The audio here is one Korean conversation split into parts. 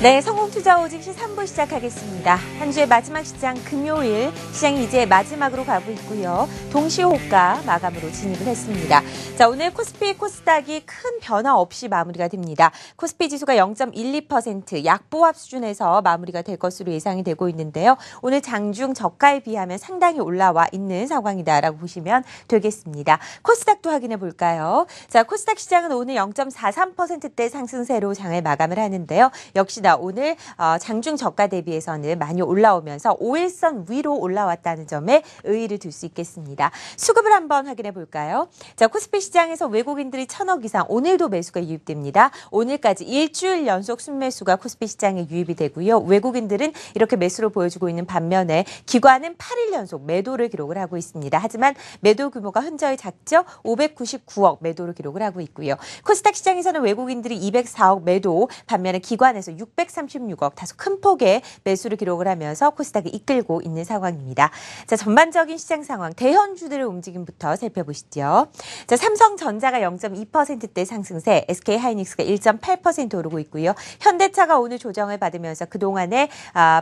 네, 성공투자오직시 3부 시작하겠습니다. 한 주의 마지막 시장 금요일, 시장이 이제 마지막으로 가고 있고요. 동시호가 마감으로 진입을 했습니다. 자, 오늘 코스피, 코스닥이 큰 변화 없이 마무리가 됩니다. 코스피 지수가 0.12% 약보합 수준에서 마무리가 될 것으로 예상이 되고 있는데요. 오늘 장중 저가에 비하면 상당히 올라와 있는 상황이다라고 보시면 되겠습니다. 코스닥도 확인해 볼까요? 자, 코스닥 시장은 오늘 0.43%대 상승세로 장을 마감을 하는데요. 역시나 오늘 장중 저가 대비해서는 많이 올라오면서 5일선 위로 올라왔다는 점에 의의를 둘 수 있겠습니다. 수급을 한번 확인해 볼까요? 자, 코스피 시장에서 외국인들이 1,000억 이상 오늘도 매수가 유입됩니다. 오늘까지 일주일 연속 순매수가 코스피 시장에 유입이 되고요. 외국인들은 이렇게 매수를 보여주고 있는 반면에 기관은 8일 연속 매도를 기록을 하고 있습니다. 하지만 매도 규모가 현저히 작죠? 599억 매도를 기록을 하고 있고요. 코스닥 시장에서는 외국인들이 204억 매도, 반면에 기관에서 636억, 다소 큰 폭의 매수를 기록을 하면서 코스닥을 이끌고 있는 상황입니다. 자, 전반적인 시장 상황, 대형주들의 움직임부터 살펴보시죠. 자, 삼성전자가 0.2%대 상승세, SK하이닉스가 1.8% 오르고 있고요. 현대차가 오늘 조정을 받으면서 그동안의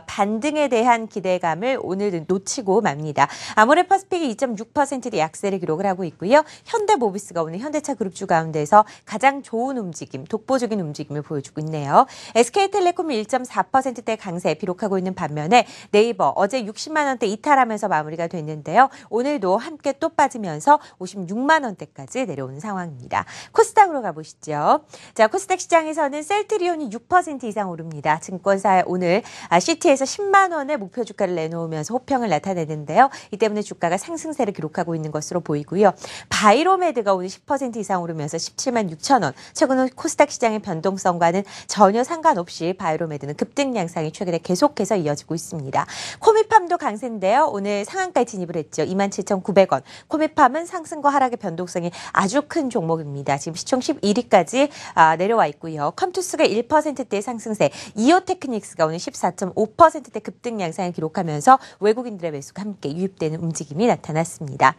반등에 대한 기대감을 오늘은 놓치고 맙니다. 아모레퍼시픽이 2.6%대 약세를 기록을 하고 있고요. 현대모비스가 오늘 현대차 그룹주 가운데서 가장 좋은 움직임, 독보적인 움직임을 보여주고 있네요. SK텔레콤이 1.4%대 강세 기록하고 있는 반면에 네이버 어제 60만 원대 이탈하면서 마무리가 됐는데요. 오늘도 함께 또 빠지면서 56만 원대까지 내려오는 상황입니다. 코스닥으로 가보시죠. 자, 코스닥 시장에서는 셀트리온이 6% 이상 오릅니다. 증권사에 오늘 시티에서 10만 원의 목표 주가를 내놓으면서 호평을 나타내는데요. 이 때문에 주가가 상승세를 기록하고 있는 것으로 보이고요. 바이로메드가 오늘 10% 이상 오르면서 17만 6천 원. 최근은 코스닥 시장의 변동성과는 전혀 상관없이 바이로메드는 급등 양상이 최근에 계속해서 이어지고 있습니다. 코미팜도 강세인데요. 오늘 상한가에 진입을 했죠. 27,900원. 코미팜은 상승과 하락의 변동성이 아주 큰 종목입니다. 지금 시총 11위까지 내려와 있고요. 컴투스가 1%대 상승세, 이오테크닉스가 오늘 14.5%대 급등 양상을 기록하면서 외국인들의 매수가 함께 유입되는 움직임이 나타났습니다.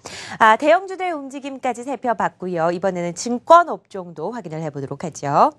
대형주들의 움직임까지 살펴봤고요. 이번에는 증권업종도 확인을 해보도록 하죠.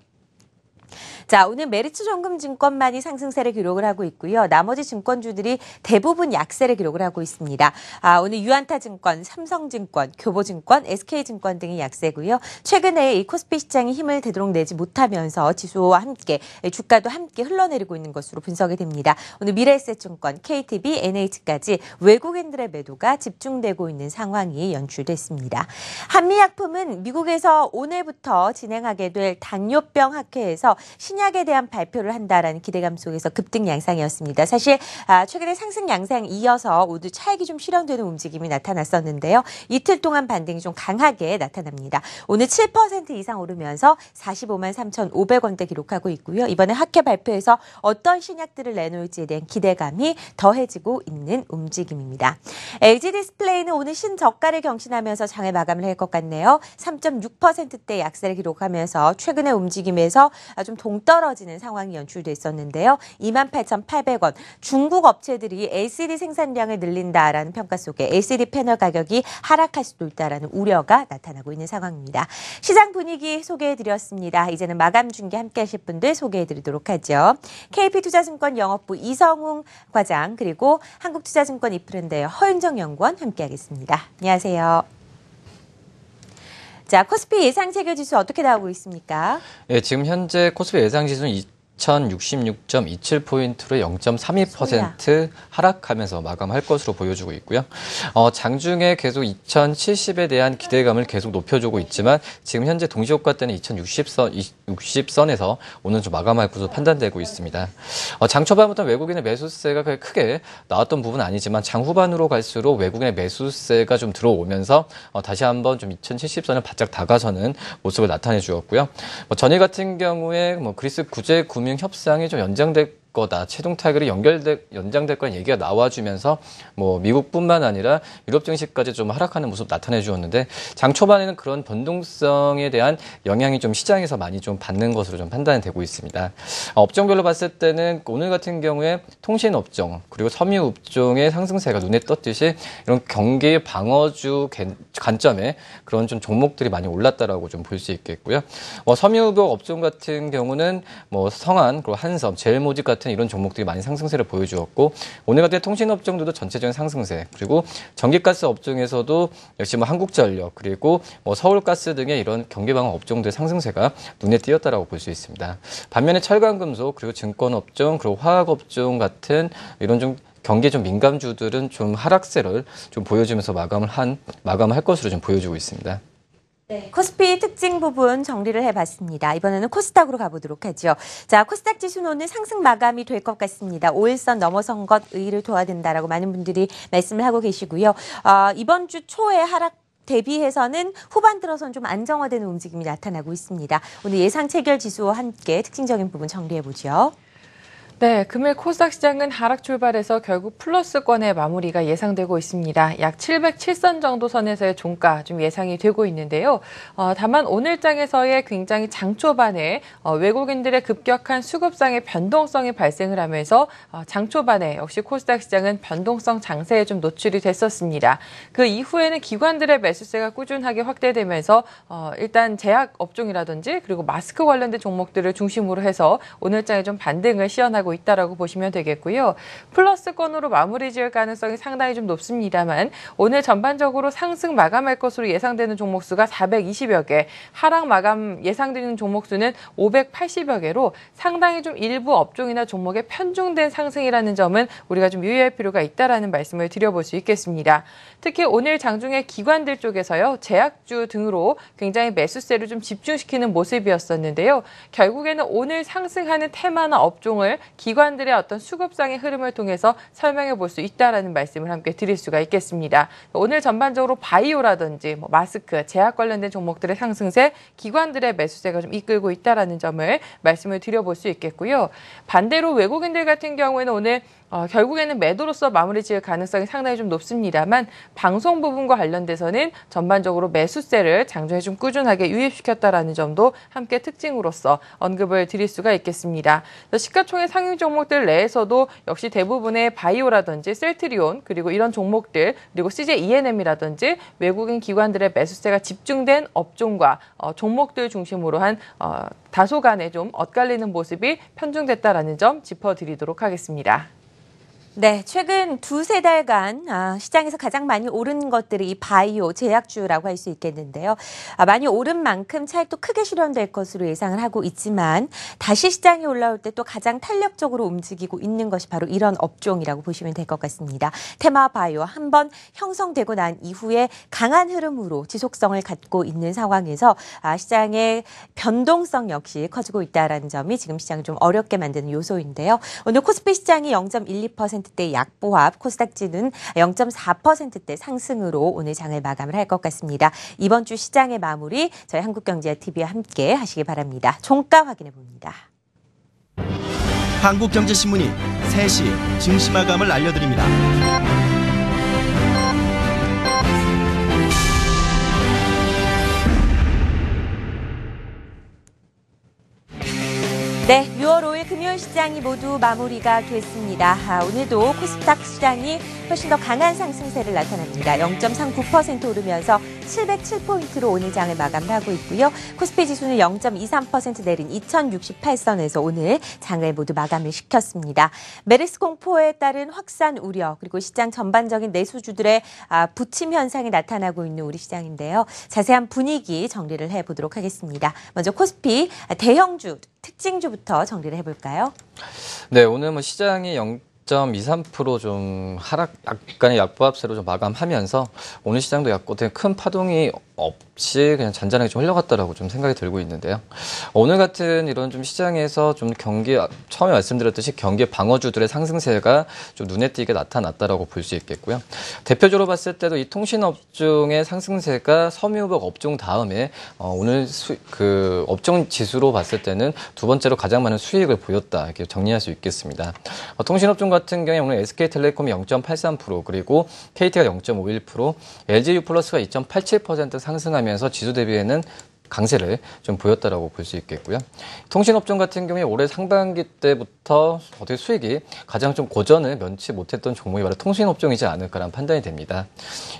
자, 오늘 메리츠정금증권만이 상승세를 기록을 하고 있고요. 나머지 증권주들이 대부분 약세를 기록을 하고 있습니다. 오늘 유안타증권, 삼성증권, 교보증권, SK증권 등이 약세고요. 최근에 이 코스피 시장이 힘을 되도록 내지 못하면서 지수와 함께 주가도 함께 흘러내리고 있는 것으로 분석이 됩니다. 오늘 미래에셋증권, KTB, NH까지 외국인들의 매도가 집중되고 있는 상황이 연출됐습니다. 한미약품은 미국에서 오늘부터 진행하게 될 당뇨병 학회에서 신약에 대한 발표를 한다라는 기대감 속에서 급등 양상이었습니다. 사실 최근에 상승 양상 이어서 모두 차익이 좀 실현되는 움직임이 나타났었는데요. 이틀 동안 반등이 좀 강하게 나타납니다. 오늘 7% 이상 오르면서 45만 3,500원대 기록하고 있고요. 이번에 학회 발표에서 어떤 신약들을 내놓을지에 대한 기대감이 더해지고 있는 움직임입니다. LG디스플레이는 오늘 신저가를 경신하면서 장을 마감을 할 것 같네요. 3.6%대 약세를 기록하면서 최근의 움직임에서 좀 동떨어지는 상황이 연출됐었는데요. 28,800원. 중국 업체들이 LCD 생산량을 늘린다라는 평가 속에 LCD 패널 가격이 하락할 수도 있다라는 우려가 나타나고 있는 상황입니다. 시장 분위기 소개해드렸습니다. 이제는 마감 중계 함께 하실 분들 소개해드리도록 하죠. KP투자증권 영업부 이성웅 과장, 그리고 한국투자증권 이프랜드의 허윤정 연구원 함께하겠습니다. 안녕하세요. 자, 코스피 예상체결지수 어떻게 나오고 있습니까? 네, 지금 현재 코스피 예상지수는 2,066.27포인트로 0.32% 하락하면서 마감할 것으로 보여주고 있고요. 장중에 계속 2,070에 대한 기대감을 계속 높여주고 있지만 지금 현재 동시효과 때는 2,060선에서 오늘 좀 마감할 것으로 판단되고 있습니다. 장 초반부터 외국인의 매수세가 크게 나왔던 부분은 아니지만 장 후반으로 갈수록 외국인의 매수세가 좀 들어오면서 다시 한번 좀 2,070선을 바짝 다가서는 모습을 나타내 주었고요. 전일 같은 경우에 그리스 구제 금융 협상이 좀 연장될 거다. 최종 타결이 연장될 거란 얘기가 나와주면서 뭐 미국뿐만 아니라 유럽 증시까지 좀 하락하는 모습 나타내 주었는데 장 초반에는 그런 변동성에 대한 영향이 좀 시장에서 많이 좀 받는 것으로 좀 판단이 되고 있습니다. 업종별로 봤을 때는 오늘 같은 경우에 통신 업종 그리고 섬유 업종의 상승세가 눈에 떴듯이 이런 경기 방어주 관점에 그런 좀 종목들이 많이 올랐다라고 좀 볼 수 있겠고요. 섬유업 업종 같은 경우는 뭐 성한 그리고 한섬, 제일모직 같은 이런 종목들이 많이 상승세를 보여주었고 오늘 같은 통신 업종들도 전체적인 상승세 그리고 전기가스 업종에서도 역시 뭐 한국전력 그리고 뭐 서울가스 등의 이런 경기 방어 업종들의 상승세가 눈에 띄었다라고 볼 수 있습니다. 반면에 철강금속 그리고 증권 업종 그리고 화학 업종 같은 이런 좀 경기에 좀 민감주들은 좀 하락세를 좀 보여주면서 마감을 할 것으로 좀 보여주고 있습니다. 네, 코스피 특징 부분 정리를 해봤습니다. 이번에는 코스닥으로 가보도록 하죠. 자, 코스닥 지수는 오늘 상승 마감이 될 것 같습니다. 5일선 넘어선 것 의의를 둬야 된다라고 많은 분들이 말씀을 하고 계시고요. 이번 주 초에 하락 대비해서는 후반 들어서는 좀 안정화되는 움직임이 나타나고 있습니다. 오늘 예상 체결 지수와 함께 특징적인 부분 정리해보죠. 네, 금일 코스닥 시장은 하락 출발해서 결국 플러스권의 마무리가 예상되고 있습니다. 약 707선 정도 선에서의 종가 좀 예상이 되고 있는데요. 다만 오늘장에서의 굉장히 장 초반에 외국인들의 급격한 수급상의 변동성이 발생을 하면서 장 초반에 역시 코스닥 시장은 변동성 장세에 좀 노출이 됐었습니다. 그 이후에는 기관들의 매수세가 꾸준하게 확대되면서 일단 제약 업종이라든지 그리고 마스크 관련된 종목들을 중심으로 해서 오늘장에 좀 반등을 시현하고 있다라고 보시면 되겠고요. 플러스권으로 마무리 지을 가능성이 상당히 좀 높습니다만 오늘 전반적으로 상승 마감할 것으로 예상되는 종목 수가 420여 개, 하락 마감 예상되는 종목 수는 580여 개로 상당히 좀 일부 업종이나 종목에 편중된 상승이라는 점은 우리가 좀 유의할 필요가 있다라는 말씀을 드려볼 수 있겠습니다. 특히 오늘 장중에 기관들 쪽에서요. 제약주 등으로 굉장히 매수세를 좀 집중시키는 모습이었었는데요. 결국에는 오늘 상승하는 테마나 업종을 기관들의 어떤 수급상의 흐름을 통해서 설명해 볼 수 있다라는 말씀을 함께 드릴 수가 있겠습니다. 오늘 전반적으로 바이오라든지 마스크, 제약 관련된 종목들의 상승세, 기관들의 매수세가 좀 이끌고 있다라는 점을 말씀을 드려볼 수 있겠고요. 반대로 외국인들 같은 경우에는 오늘 결국에는 매도로서 마무리 지을 가능성이 상당히 좀 높습니다만 방송 부분과 관련돼서는 전반적으로 매수세를 장중에 좀 꾸준하게 유입시켰다라는 점도 함께 특징으로서 언급을 드릴 수가 있겠습니다. 시가총액 상위 종목들 내에서도 역시 대부분의 바이오라든지 셀트리온 그리고 이런 종목들 그리고 CJ ENM이라든지 외국인 기관들의 매수세가 집중된 업종과 종목들 중심으로 한 다소간에 좀 엇갈리는 모습이 편중됐다라는 점 짚어드리도록 하겠습니다. 네, 최근 두세 달간 시장에서 가장 많이 오른 것들이 이 바이오, 제약주라고 할 수 있겠는데요. 많이 오른 만큼 차익도 크게 실현될 것으로 예상을 하고 있지만 다시 시장이 올라올 때 또 가장 탄력적으로 움직이고 있는 것이 바로 이런 업종이라고 보시면 될 것 같습니다. 테마 바이오 한번 형성되고 난 이후에 강한 흐름으로 지속성을 갖고 있는 상황에서 시장의 변동성 역시 커지고 있다는 점이 지금 시장을 좀 어렵게 만드는 요소인데요. 오늘 코스피 시장이 0.12% 대 약보합, 코스닥지는 0.4%대 상승으로 오늘 장을 마감을 할 것 같습니다. 이번 주 시장의 마무리 저희 한국경제TV와 함께 하시기 바랍니다. 종가 확인해 봅니다. 한국경제신문이 3시 증시 마감을 알려드립니다. 네, 6월 5일 금요일 시장이 모두 마무리가 됐습니다. 오늘도 코스닥 시장이 훨씬 더 강한 상승세를 나타납니다. 0.39% 오르면서 707포인트로 오늘 장을 마감하고 있고요. 코스피 지수는 0.23% 내린 2068선에서 오늘 장을 모두 마감을 시켰습니다. 메르스 공포에 따른 확산 우려 그리고 시장 전반적인 내수주들의 부침 현상이 나타나고 있는 우리 시장인데요. 자세한 분위기 정리를 해보도록 하겠습니다. 먼저 코스피 대형주 특징주부터 정리를 해볼까요? 네, 오늘 시장이 0.23% 좀 약간의 약보합세로 좀 마감하면서 오늘 시장도 큰 파동이 없이 그냥 잔잔하게 좀 흘러갔다라고 좀 생각이 들고 있는데요. 오늘 같은 이런 좀 시장에서 좀 처음에 말씀드렸듯이 경기 방어주들의 상승세가 좀 눈에 띄게 나타났다라고 볼 수 있겠고요. 대표적으로 봤을 때도 이 통신업종의 상승세가 섬유복 업종 다음에 오늘 그 업종 지수로 봤을 때는 두 번째로 가장 많은 수익을 보였다 이렇게 정리할 수 있겠습니다. 통신업종 같은 경우에 오늘 SK텔레콤이 0.83% 그리고 KT가 0.51%, LG유플러스가 2.87% 상승하면서 지수 대비에는 강세를 좀 보였다라고 볼 수 있겠고요. 통신업종 같은 경우에 올해 상반기 때부터 어떻게 수익이 가장 좀 고전을 면치 못했던 종목이 바로 통신업종이지 않을까라는 판단이 됩니다.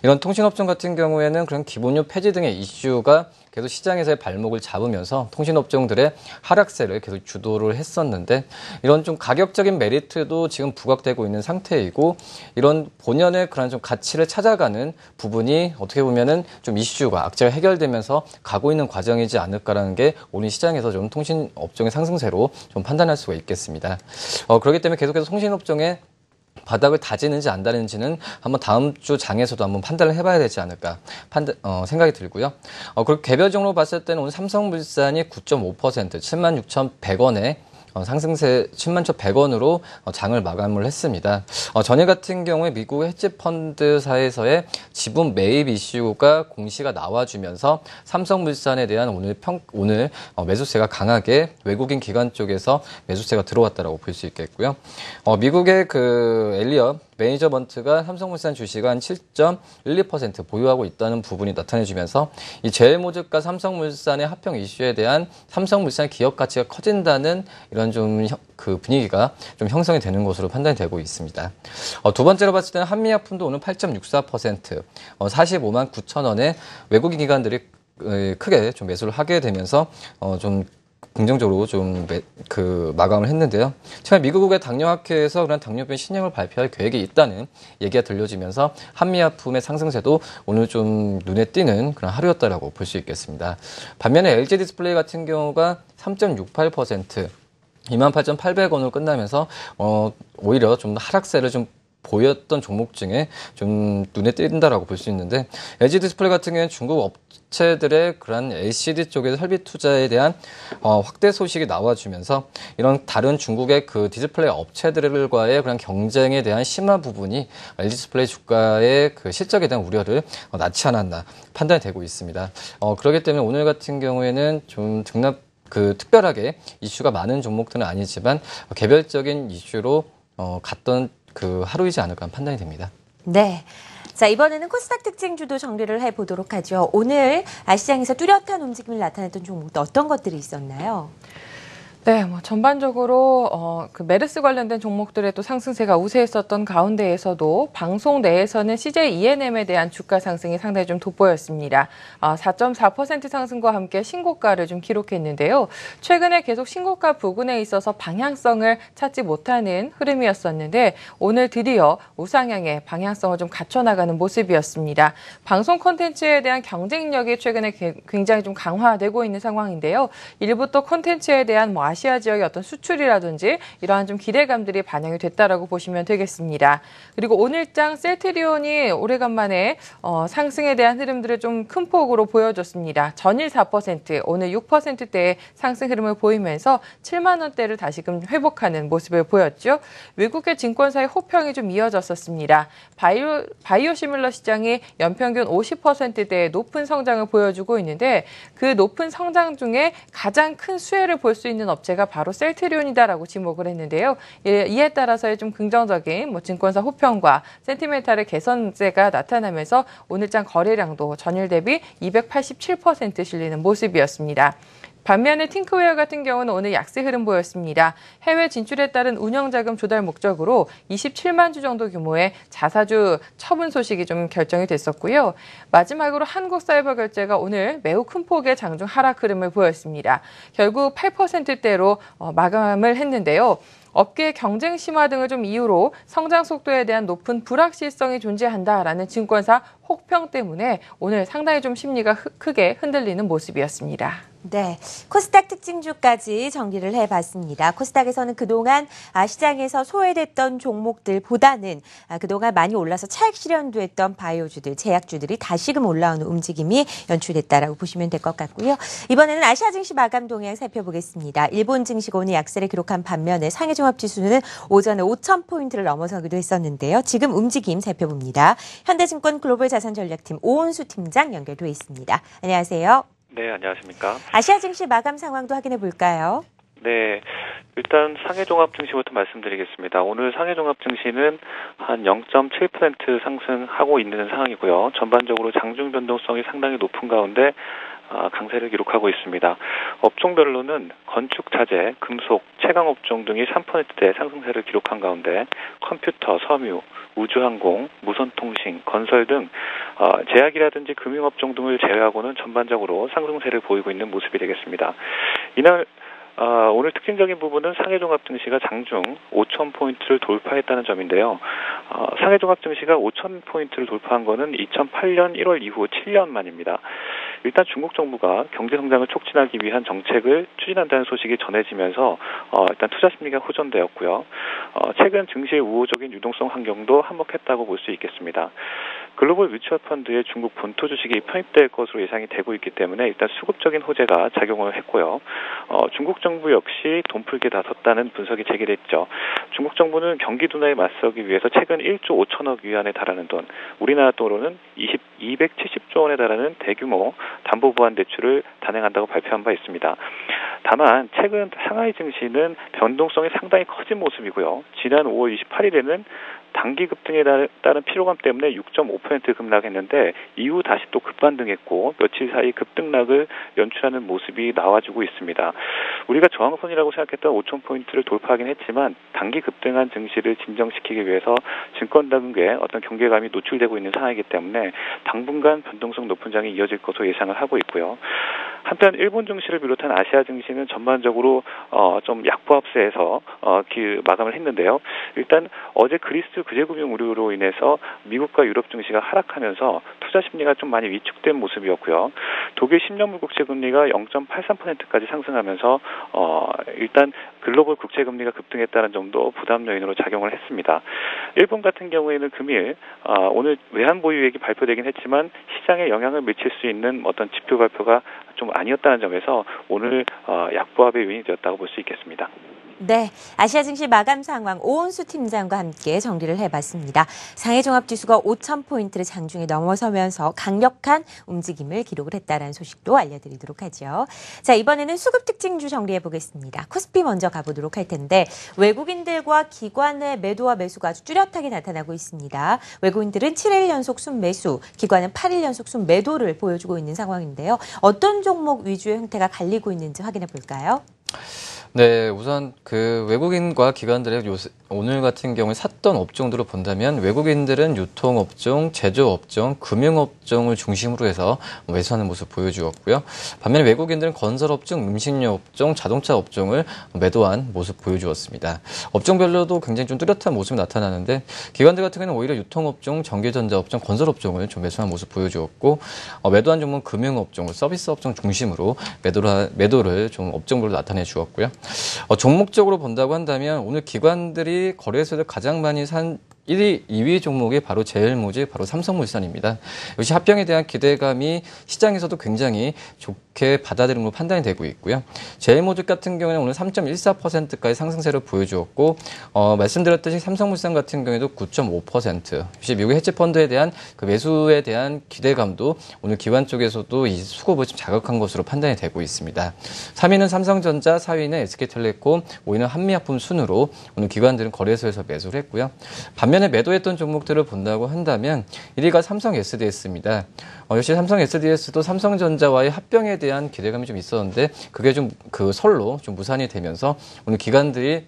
이런 통신업종 같은 경우에는 그런 기본료 폐지 등의 이슈가 계속 시장에서의 발목을 잡으면서 통신업종들의 하락세를 계속 주도를 했었는데 이런 좀 가격적인 메리트도 지금 부각되고 있는 상태이고 이런 본연의 그런 좀 가치를 찾아가는 부분이 어떻게 보면은 좀 이슈가 악재가 해결되면서 가고 있는 과정이지 않을까라는 게 오늘 시장에서 좀 통신업종의 상승세로 좀 판단할 수가 있겠습니다. 그렇기 때문에 계속해서 통신업종의 바닥을 다지는지 안 다지는지는 한번 다음 주 장에서도 한번 판단을 해봐야 되지 않을까 생각이 들고요. 그리고 개별적으로 봤을 때는 오늘 삼성물산이 9.5% 76,100원에 상승세 71,100원으로 장을 마감을 했습니다. 전일 같은 경우에 미국 헤지펀드사에서의 지분 매입 이슈가 공시가 나와주면서 삼성물산에 대한 오늘 매수세가 강하게 외국인 기관 쪽에서 매수세가 들어왔다라고 볼 수 있겠고요. 미국의 그 엘리엇 매니저먼트가 삼성물산 주식을 한 7.12% 보유하고 있다는 부분이 나타내주면서 이 제일모직과 삼성물산의 합병 이슈에 대한 삼성물산 기업 가치가 커진다는 이런 좀 그 분위기가 좀 형성이 되는 것으로 판단이 되고 있습니다. 두 번째로 봤을 때는 한미약품도 오늘 8.64% 45만 9천 원에 외국인 기관들이 크게 좀 매수를 하게 되면서 좀 긍정적으로 좀 마감을 했는데요. 최근 미국의 당뇨학회에서 그런 당뇨병 신약을 발표할 계획이 있다는 얘기가 들려지면서 한미약품의 상승세도 오늘 좀 눈에 띄는 그런 하루였다라고 볼 수 있겠습니다. 반면에 LG 디스플레이 같은 경우가 3.68% 28,800원으로 끝나면서 오히려 좀 하락세를 좀 보였던 종목 중에 좀 눈에 띈다라고 볼 수 있는데 LG 디스플레이 같은 경우에는 중국 업체들의 그런 LCD 쪽의 설비 투자에 대한 확대 소식이 나와주면서 이런 다른 중국의 그 디스플레이 업체들과의 그런 경쟁에 대한 심화 부분이 LG 디스플레이 주가의 그 실적에 대한 우려를 낳지 않았나 판단이 되고 있습니다. 그렇기 때문에 오늘 같은 경우에는 좀 특별하게 이슈가 많은 종목들은 아니지만 개별적인 이슈로 갔던 그 하루이지 않을까 판단이 됩니다. 네. 자, 이번에는 코스닥 특징주도 정리를 해보도록 하죠. 오늘 시장에서 뚜렷한 움직임을 나타냈던 종목도 어떤 것들이 있었나요? 네, 전반적으로 그 메르스 관련된 종목들의 또 상승세가 우세했었던 가운데에서도 방송 내에서는 CJ E&M에 대한 주가 상승이 상당히 좀 돋보였습니다. 4.4% 상승과 함께 신고가를 좀 기록했는데요. 최근에 계속 신고가 부근에 있어서 방향성을 찾지 못하는 흐름이었었는데 오늘 드디어 우상향의 방향성을 좀 갖춰나가는 모습이었습니다. 방송 콘텐츠에 대한 경쟁력이 최근에 굉장히 좀 강화되고 있는 상황인데요. 일부 또 콘텐츠에 대한 아시아 지역의 어떤 수출이라든지 이러한 좀 기대감들이 반영이 됐다라고 보시면 되겠습니다. 그리고 오늘장 셀트리온이 오래간만에 상승에 대한 흐름들을 좀 큰 폭으로 보여줬습니다. 전일 4%, 오늘 6%대의 상승 흐름을 보이면서 7만 원대를 다시금 회복하는 모습을 보였죠. 외국계 증권사의 호평이 좀 이어졌었습니다. 바이오시밀러 시장이 연평균 50%대의 높은 성장을 보여주고 있는데 그 높은 성장 중에 가장 큰 수혜를 볼 수 있는 업체가 바로 셀트리온이다라고 지목을 했는데요. 이에 따라서의 좀 긍정적인 증권사 호평과 센티멘탈의 개선세가 나타나면서 오늘장 거래량도 전일 대비 287% 실리는 모습이었습니다. 반면에 팅크웨어 같은 경우는 오늘 약세 흐름 보였습니다. 해외 진출에 따른 운영자금 조달 목적으로 27만 주 정도 규모의 자사주 처분 소식이 좀 결정이 됐었고요. 마지막으로 한국사이버결제가 오늘 매우 큰 폭의 장중 하락 흐름을 보였습니다. 결국 8%대로 마감을 했는데요. 업계의 경쟁 심화 등을 좀 이유로 성장 속도에 대한 높은 불확실성이 존재한다라는 증권사 혹평 때문에 오늘 상당히 좀 심리가 크게 흔들리는 모습이었습니다. 네, 코스닥 특징주까지 정리를 해봤습니다. 코스닥에서는 그동안 시장에서 소외됐던 종목들보다는 그동안 많이 올라서 차익 실현도 했던 바이오주들, 제약주들이 다시금 올라오는 움직임이 연출됐다라고 보시면 될 것 같고요. 이번에는 아시아 증시 마감 동향 살펴보겠습니다. 일본 증시가 오늘 약세를 기록한 반면에 상해 종합지수는 오전에 5,000포인트를 넘어서기도 했었는데요. 지금 움직임 살펴봅니다. 현대증권 글로벌 자산전략팀 오은수 팀장 연결돼 있습니다. 안녕하세요. 네, 안녕하십니까. 아시아 증시 마감 상황도 확인해 볼까요? 네, 일단 상해종합 증시부터 말씀드리겠습니다. 오늘 상해종합 증시는 한 0.7% 상승하고 있는 상황이고요. 전반적으로 장중 변동성이 상당히 높은 가운데 강세를 기록하고 있습니다. 업종별로는 건축, 자재, 금속, 채광 업종 등이 3%대 상승세를 기록한 가운데 컴퓨터, 섬유, 우주항공, 무선통신, 건설 등 제약이라든지 금융업종 등을 제외하고는 전반적으로 상승세를 보이고 있는 모습이 되겠습니다. 이날 오늘 특징적인 부분은 상해종합 증시가 장중 5,000포인트를 돌파했다는 점인데요. 상해종합 증시가 5,000포인트를 돌파한 것은 2008년 1월 이후 7년 만입니다. 일단 중국 정부가 경제 성장을 촉진하기 위한 정책을 추진한다는 소식이 전해지면서 일단 투자 심리가 호전되었고요. 최근 증시의 우호적인 유동성 환경도 한몫했다고 볼 수 있겠습니다. 글로벌 뮤추얼 펀드에 중국 본토 주식이 편입될 것으로 예상이 되고 있기 때문에 일단 수급적인 호재가 작용을 했고요. 중국 정부 역시 돈풀기에 나섰다는 분석이 제기됐죠. 중국 정부는 경기 둔화에 맞서기 위해서 최근 1조 5천억 위안에 달하는 돈, 우리나라 돈으로는 270조 원에 달하는 대규모 담보보완 대출을 단행한다고 발표한 바 있습니다. 다만 최근 상하이 증시는 변동성이 상당히 커진 모습이고요. 지난 5월 28일에는 단기 급등에 따른 피로감 때문에 6.5% 급락했는데 이후 다시 또 급반등했고 며칠 사이 급등락을 연출하는 모습이 나와주고 있습니다. 우리가 저항선이라고 생각했던 5,000포인트를 돌파하긴 했지만 단기 급등한 증시를 진정시키기 위해서 증권당국의 어떤 경계감이 노출되고 있는 상황이기 때문에 당분간 변동성 높은 장이 이어질 것으로 예상을 하고 있고요. 한편 일본 증시를 비롯한 아시아 증시는 전반적으로 좀 약보합세에서 마감을 했는데요. 일단 어제 그리스 구제금융 우려로 인해서 미국과 유럽 증시가 하락하면서 투자 심리가 좀 많이 위축된 모습이었고요. 독일 10년물 국채 금리가 0.83%까지 상승하면서 일단 글로벌 국채 금리가 급등했다는 점도 부담 요인으로 작용을 했습니다. 일본 같은 경우에는 금일 오늘 외환 보유액이 발표되긴 했지만 시장에 영향을 미칠 수 있는 어떤 지표 발표가 좀 아니었다는 점에서 오늘 약보합의 요인이 되었다고 볼 수 있겠습니다. 네, 아시아 증시 마감 상황 오은수 팀장과 함께 정리를 해봤습니다. 상해종합지수가 5,000포인트를 장중에 넘어서면서 강력한 움직임을 기록을 했다는 소식도 알려드리도록 하죠. 자, 이번에는 수급 특징주 정리해보겠습니다. 코스피 먼저 가보도록 할 텐데 외국인들과 기관의 매도와 매수가 아주 뚜렷하게 나타나고 있습니다. 외국인들은 7일 연속 순매수, 기관은 8일 연속 순매도를 보여주고 있는 상황인데요. 어떤 종목 위주의 형태가 갈리고 있는지 확인해 볼까요? 네, 우선 그 외국인과 기관들의 오늘 같은 경우에 샀던 업종들을 본다면 외국인들은 유통업종, 제조업종, 금융업종을 중심으로 해서 매수하는 모습 보여주었고요. 반면에 외국인들은 건설업종, 음식료업종, 자동차 업종을 매도한 모습 보여주었습니다. 업종별로도 굉장히 좀 뚜렷한 모습이 나타나는데 기관들 같은 경우는 오히려 유통업종, 전기전자업종, 건설업종을 좀 매수한 모습 보여주었고 매도한 종목은 금융업종, 서비스업종 중심으로 매도를 좀 업종별로 나타내 주었고요. 종목적으로 본다고 한다면 오늘 기관들이 거래소에서 가장 많이 산 1위, 2위 종목이 바로 제일모직, 바로 삼성물산입니다. 역시 합병에 대한 기대감이 시장에서도 굉장히 좋게 받아들인 걸로 판단이 되고 있고요. 제일모직 같은 경우는 오늘 3.14%까지 상승세를 보여주었고, 말씀드렸듯이 삼성물산 같은 경우에도 9.5%. 역시 미국 헤지펀드에 대한 그 매수에 대한 기대감도 오늘 기관 쪽에서도 이 수급을 좀 자극한 것으로 판단이 되고 있습니다. 3위는 삼성전자, 4위는 SK텔레콤, 5위는 한미약품 순으로 오늘 기관들은 거래소에서 매수를 했고요. 반면에 매도했던 종목들을 본다고 한다면 1위가 삼성 SDS입니다. 역시 삼성 SDS도 삼성전자와의 합병에 대한 기대감이 좀 있었는데 그게 좀 그 설로 좀 무산이 되면서 오늘 기관들이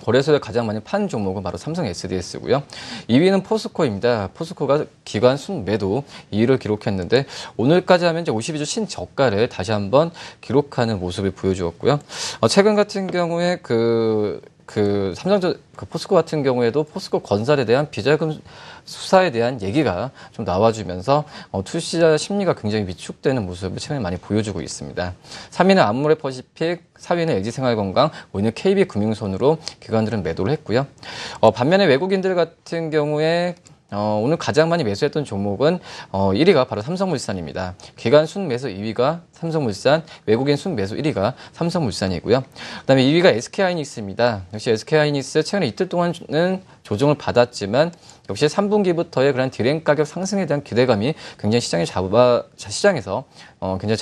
거래소에 가장 많이 판 종목은 바로 삼성 SDS고요. 2위는 포스코입니다. 포스코가 기관 순매도 2위를 기록했는데 오늘까지 하면 이제 52주 신저가를 다시 한번 기록하는 모습을 보여주었고요. 최근 같은 경우에 그 포스코 같은 경우에도 포스코 건설에 대한 비자금 수사에 대한 얘기가 좀 나와주면서 투자자 심리가 굉장히 위축되는 모습을 최근에 많이 보여주고 있습니다. 3위는 아모레퍼시픽, 4위는 LG생활건강, 5위는 KB금융손으로 기관들은 매도를 했고요. 반면에 외국인들 같은 경우에 오늘 가장 많이 매수했던 종목은 1위가 바로 삼성물산입니다. 기관 순매수 2위가 삼성물산, 외국인 순매수 1위가 삼성물산이고요. 그다음에 2위가 SK하이닉스입니다. 역시 SK하이닉스 최근에 이틀 동안은 조정을 받았지만 역시 3분기부터의 그런 디램 가격 상승에 대한 기대감이 굉장히 시장에서 굉장히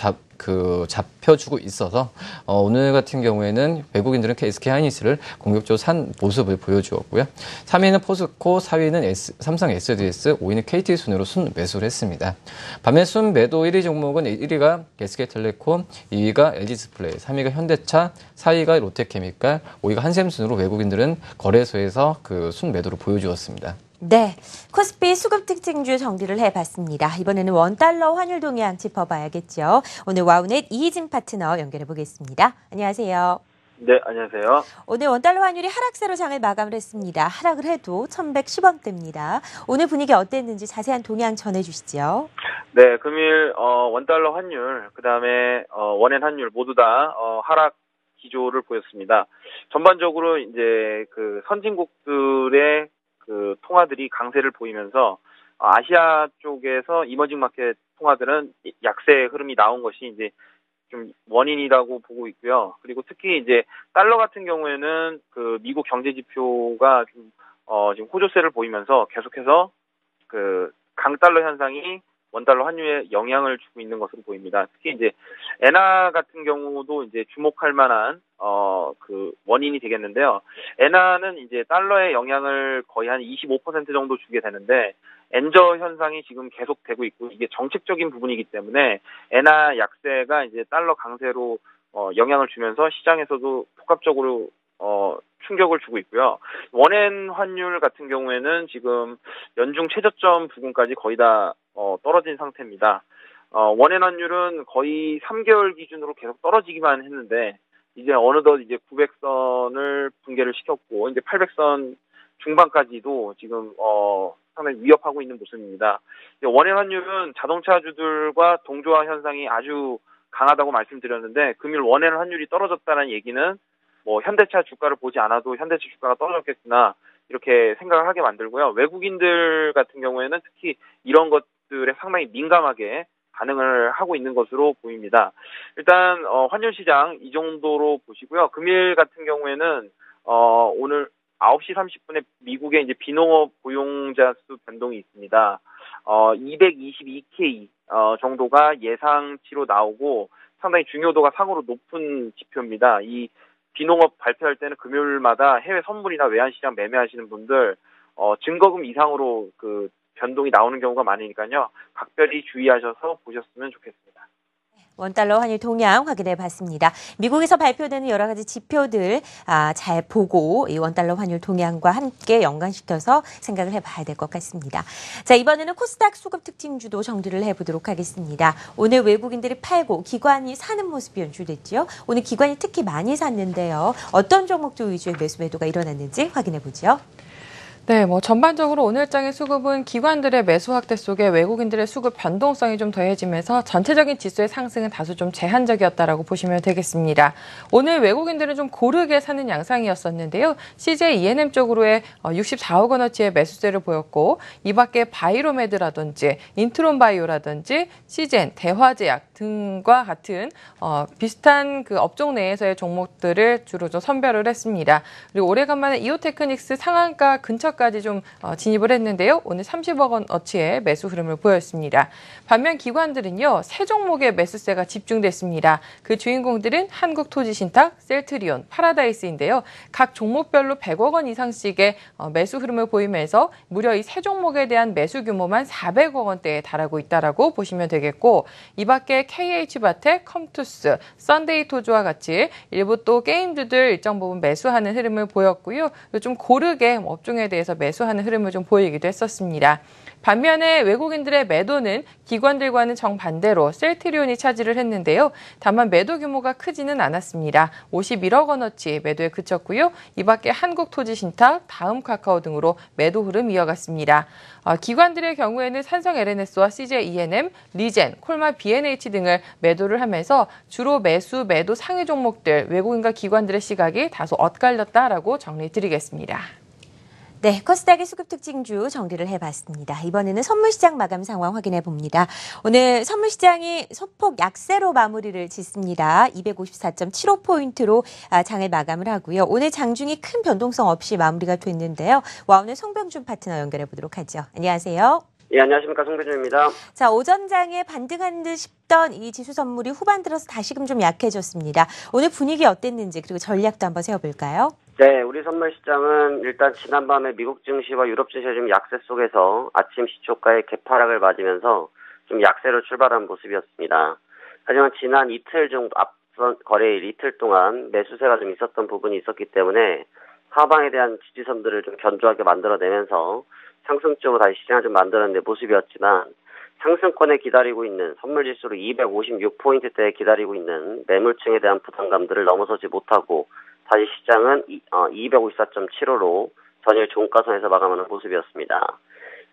잡혀주고 있어서 오늘 같은 경우에는 외국인들은 SK하이닉스를 공격적으로 산 모습을 보여주었고요. 3위는 포스코, 4위는 삼성 SDS, 5위는 KT순으로 순매수를 했습니다. 반면 순매도 1위 종목은 1위가 SK텔레콤, 2위가 LG디스플레이, 3위가 현대차, 4위가 롯데케미칼, 5위가 한샘순으로 외국인들은 거래소에서 순매도를 보여주었습니다. 네, 코스피 수급 특징주 정리를 해봤습니다. 이번에는 원달러 환율 동향 짚어봐야겠죠. 오늘 와우넷 이희진 파트너 연결해 보겠습니다. 안녕하세요. 네, 안녕하세요. 오늘 원달러 환율이 하락세로 장을 마감을 했습니다. 하락을 해도 1110원대입니다. 오늘 분위기 어땠는지 자세한 동향 전해주시죠. 네, 금일 원달러 환율, 그다음에 원엔 환율 모두 다 하락 기조를 보였습니다. 전반적으로 이제 선진국들의 통화들이 강세를 보이면서 아시아 쪽에서 이머징 마켓 통화들은 약세 흐름이 나온 것이 이제 좀 원인이라고 보고 있고요. 그리고 특히 이제 달러 같은 경우에는 미국 경제 지표가 좀 지금 호조세를 보이면서 계속해서 강달러 현상이 원달러 환율에 영향을 주고 있는 것으로 보입니다. 특히 이제 엔화 같은 경우도 이제 주목할 만한 원인이 되겠는데요. 엔화는 이제 달러의 영향을 거의 한 25% 정도 주게 되는데 엔저 현상이 지금 계속되고 있고 이게 정책적인 부분이기 때문에 엔화 약세가 이제 달러 강세로 영향을 주면서 시장에서도 복합적으로 충격을 주고 있고요. 원엔 환율 같은 경우에는 지금 연중 최저점 부근까지 거의 다 떨어진 상태입니다. 원엔 환율은 거의 3개월 기준으로 계속 떨어지기만 했는데 이제 어느덧 이제 900선을 붕괴를 시켰고 이제 800선 중반까지도 지금 상당히 위협하고 있는 모습입니다. 원엔 환율은 자동차주들과 동조화 현상이 아주 강하다고 말씀드렸는데 금일 원엔 환율이 떨어졌다는 얘기는 현대차 주가를 보지 않아도 현대차 주가가 떨어졌겠구나 이렇게 생각을 하게 만들고요. 외국인들 같은 경우에는 특히 이런 것들에 상당히 민감하게 반응을 하고 있는 것으로 보입니다. 일단 환율 시장 이 정도로 보시고요. 금일 같은 경우에는 오늘 9시 30분에 미국의 이제 비농업 고용자 수 변동이 있습니다. 222K 정도가 예상치로 나오고 상당히 중요도가 상으로 높은 지표입니다. 이 비농업 발표할 때는 금요일마다 해외 선물이나 외환시장 매매하시는 분들 증거금 이상으로 변동이 나오는 경우가 많으니까요. 각별히 주의하셔서 보셨으면 좋겠습니다. 원달러 환율 동향 확인해 봤습니다. 미국에서 발표되는 여러 가지 지표들 잘 보고 이 원달러 환율 동향과 함께 연관시켜서 생각을 해봐야 될 것 같습니다. 자, 이번에는 코스닥 수급 특징주도 정리를 해보도록 하겠습니다. 오늘 외국인들이 팔고 기관이 사는 모습이 연출됐죠. 오늘 기관이 특히 많이 샀는데요. 어떤 종목들 위주의 매수 매도가 일어났는지 확인해 보죠. 네, 전반적으로 오늘장의 수급은 기관들의 매수 확대 속에 외국인들의 수급 변동성이 좀 더해지면서 전체적인 지수의 상승은 다소 좀 제한적이었다라고 보시면 되겠습니다. 오늘 외국인들은 좀 고르게 사는 양상이었었는데요. CJ E&M 쪽으로의 64억 원어치의 매수세를 보였고 이 밖에 바이로메드라든지 인트론바이오라든지 시젠, 대화제약 등과 같은 비슷한 업종 내에서의 종목들을 주로 좀 선별을 했습니다. 그리고 오래간만에 이오테크닉스 상한가 근처까지 좀 진입을 했는데요. 오늘 30억 원어치의 매수 흐름을 보였습니다. 반면 기관들은요. 세 종목의 매수세가 집중됐습니다. 그 주인공들은 한국토지신탁, 셀트리온, 파라다이스인데요. 각 종목별로 100억 원 이상씩의 매수 흐름을 보이면서 무려 이 세 종목에 대한 매수 규모만 400억 원대에 달하고 있다라고 보시면 되겠고 이 밖에 KH바텍, 컴투스, 썬데이토주와 같이 일부 또 게임주들 일정 부분 매수하는 흐름을 보였고요. 좀 고르게 업종에 대해서 매수하는 흐름을 좀 보이기도 했었습니다. 반면에 외국인들의 매도는 기관들과는 정반대로 셀트리온이 차지를 했는데요. 다만 매도 규모가 크지는 않았습니다. 51억 원어치 매도에 그쳤고요. 이 밖에 한국토지신탁, 다음 카카오 등으로 매도 흐름 이어갔습니다. 기관들의 경우에는 삼성 LNS와 CJ ENM, 리젠, 콜마 B&H 등을 매도를 하면서 주로 매도 상위 종목들 외국인과 기관들의 시각이 다소 엇갈렸다라고 정리드리겠습니다. 네, 코스닥의 수급 특징주 정리를 해봤습니다. 이번에는 선물시장 마감 상황 확인해 봅니다. 오늘 선물시장이 소폭 약세로 마무리를 짓습니다. 254.75포인트로 장을 마감을 하고요. 오늘 장중이 큰 변동성 없이 마무리가 됐는데요. 오늘 송병준 파트너 연결해 보도록 하죠. 안녕하세요. 예, 안녕하십니까. 송병준입니다. 자, 오전장에 반등한 듯 싶던 이 지수 선물이 후반 들어서 다시금 좀 약해졌습니다. 오늘 분위기 어땠는지 그리고 전략도 한번 세워볼까요? 네, 우리 선물 시장은 일단 지난밤에 미국 증시와 유럽 증시가 좀 약세 속에서 아침 시초가의 개파락을 맞으면서 좀 약세로 출발한 모습이었습니다. 하지만 지난 이틀 정도 앞선 거래일 이틀 동안 매수세가 좀 있었던 부분이 있었기 때문에 하방에 대한 지지선들을 좀 견조하게 만들어내면서 상승적으로 다시 시장을 좀 만들어낸 모습이었지만 상승권에 기다리고 있는 선물지수로 256포인트대에 기다리고 있는 매물층에 대한 부담감들을 넘어서지 못하고 다시 시장은 254.75로 전일 종가선에서 마감하는 모습이었습니다.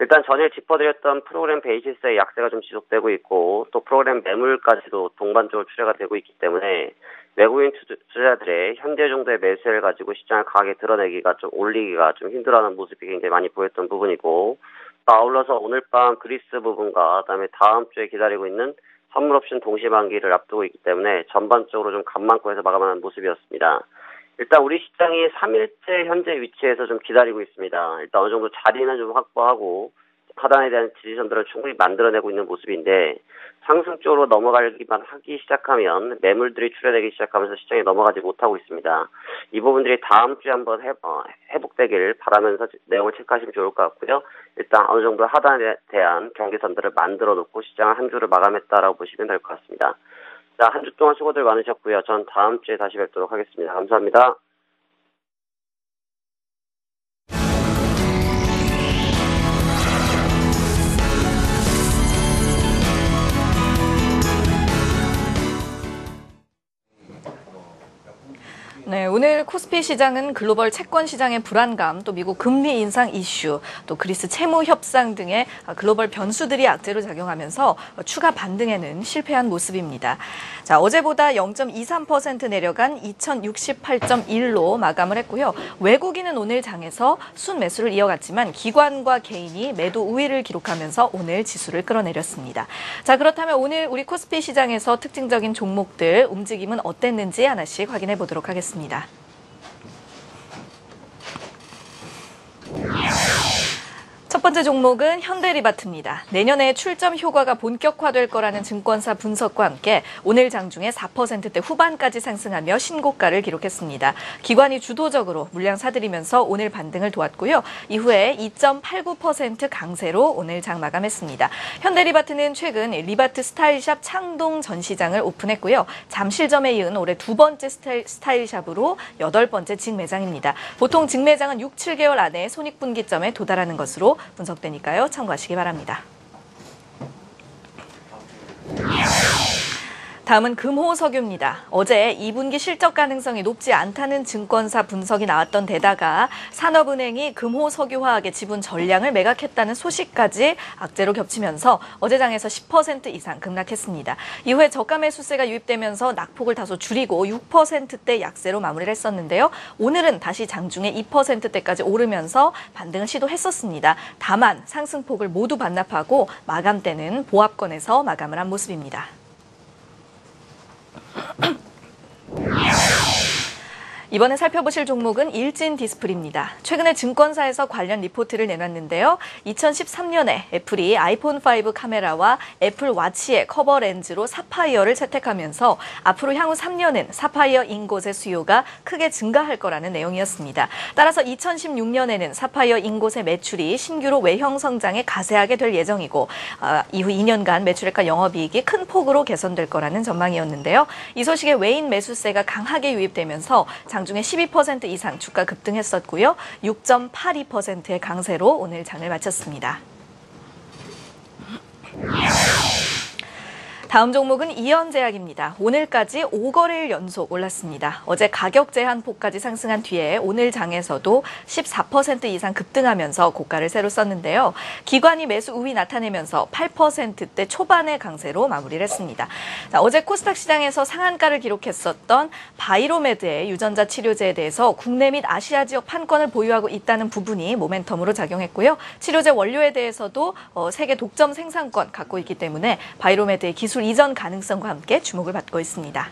일단 전일 짚어드렸던 프로그램 베이시스의 약세가 좀 지속되고 있고 또 프로그램 매물까지도 동반적으로 출회가 되고 있기 때문에 외국인 투자자들의 현재 정도의 매수를 가지고 시장을 강하게 드러내기가 좀 올리기가 좀 힘들어하는 모습이 굉장히 많이 보였던 부분이고 또 아울러서 오늘 밤 그리스 부분과 그다음에 다음 주에 기다리고 있는 선물 옵션 동시 만기를 앞두고 있기 때문에 전반적으로 좀 간만권에서 마감하는 모습이었습니다. 일단 우리 시장이 3일째 현재 위치에서 좀 기다리고 있습니다. 일단 어느 정도 자리는 좀 확보하고 하단에 대한 지지선들을 충분히 만들어내고 있는 모습인데 상승 쪽으로 넘어가기만 하기 시작하면 매물들이 출현되기 시작하면서 시장에 넘어가지 못하고 있습니다. 이 부분들이 다음 주에 한번 회복되길 바라면서 내용을 체크하시면 좋을 것 같고요. 일단 어느 정도 하단에 대한 경계선들을 만들어 놓고 시장을 한 주를 마감했다라고 보시면 될 것 같습니다. 자, 한 주 동안 수고들 많으셨고요. 전 다음 주에 다시 뵙도록 하겠습니다. 감사합니다. 네, 오늘 코스피 시장은 글로벌 채권 시장의 불안감, 또 미국 금리 인상 이슈, 또 그리스 채무 협상 등의 글로벌 변수들이 악재로 작용하면서 추가 반등에는 실패한 모습입니다. 자, 어제보다 0.23% 내려간 2068.1로 마감을 했고요. 외국인은 오늘 장에서 순매수를 이어갔지만 기관과 개인이 매도 우위를 기록하면서 오늘 지수를 끌어내렸습니다. 자, 그렇다면 오늘 우리 코스피 시장에서 특징적인 종목들 움직임은 어땠는지 하나씩 확인해 보도록 하겠습니다. 첫 번째 종목은 현대리바트입니다. 내년에 출점 효과가 본격화될 거라는 증권사 분석과 함께 오늘 장중에 4%대 후반까지 상승하며 신고가를 기록했습니다. 기관이 주도적으로 물량 사들이면서 오늘 반등을 도왔고요. 이후에 2.89% 강세로 오늘 장 마감했습니다. 현대리바트는 최근 리바트 스타일샵 창동 전시장을 오픈했고요. 잠실점에 이은 올해 두 번째 스타일샵으로 8번째 직매장입니다. 보통 직매장은 6, 7개월 안에 손익분기점에 도달하는 것으로 분석되니까요. 참고하시기 바랍니다. 다음은 금호석유입니다. 어제 2분기 실적 가능성이 높지 않다는 증권사 분석이 나왔던 데다가 산업은행이 금호석유화학의 지분 전량을 매각했다는 소식까지 악재로 겹치면서 어제 장에서 10% 이상 급락했습니다. 이후에 저가 매수세가 유입되면서 낙폭을 다소 줄이고 6%대 약세로 마무리를 했었는데요. 오늘은 다시 장중에 2%대까지 오르면서 반등을 시도했었습니다. 다만 상승폭을 모두 반납하고 마감대는 보합권에서 마감을 한 모습입니다. 이번에 살펴보실 종목은 일진 디스플레이입니다. 최근에 증권사에서 관련 리포트를 내놨는데요. 2013년에 애플이 아이폰 5 카메라와 애플 와치의 커버 렌즈로 사파이어를 채택하면서 앞으로 향후 3년은 사파이어 인곳의 수요가 크게 증가할 거라는 내용이었습니다. 따라서 2016년에는 사파이어 인곳의 매출이 신규로 외형 성장에 가세하게 될 예정이고 이후 2년간 매출액과 영업이익이 큰 폭으로 개선될 거라는 전망이었는데요. 이 소식에 외인 매수세가 강하게 유입되면서 장중에 12% 이상 주가 급등했었고요. 6.82%의 강세로 오늘 장을 마쳤습니다. 다음 종목은 이현제약입니다. 오늘까지 5거래일 연속 올랐습니다. 어제 가격 제한폭까지 상승한 뒤에 오늘 장에서도 14% 이상 급등하면서 고가를 새로 썼는데요. 기관이 매수 우위 나타내면서 8%대 초반의 강세로 마무리를 했습니다. 자, 어제 코스닥 시장에서 상한가를 기록했었던 바이로메드의 유전자 치료제에 대해서 국내 및 아시아 지역 판권을 보유하고 있다는 부분이 모멘텀으로 작용했고요. 치료제 원료에 대해서도 세계 독점 생산권 갖고 있기 때문에 바이로메드의 기술 이전 가능성과 함께 주목을 받고 있습니다.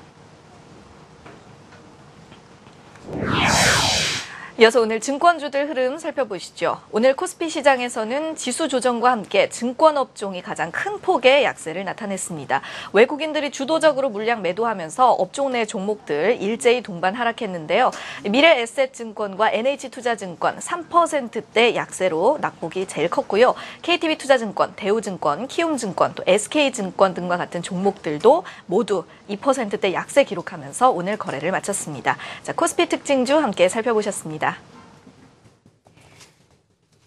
이어서 오늘 증권주들 흐름 살펴보시죠. 오늘 코스피 시장에서는 지수 조정과 함께 증권업종이 가장 큰 폭의 약세를 나타냈습니다. 외국인들이 주도적으로 물량 매도하면서 업종 내 종목들 일제히 동반 하락했는데요. 미래에셋증권과 NH투자증권 3%대 약세로 낙폭이 제일 컸고요. KTB투자증권, 대우증권, 키움증권, 또 SK증권 등과 같은 종목들도 모두 2%대 약세 기록하면서 오늘 거래를 마쳤습니다. 자, 코스피 특징주 함께 살펴보셨습니다.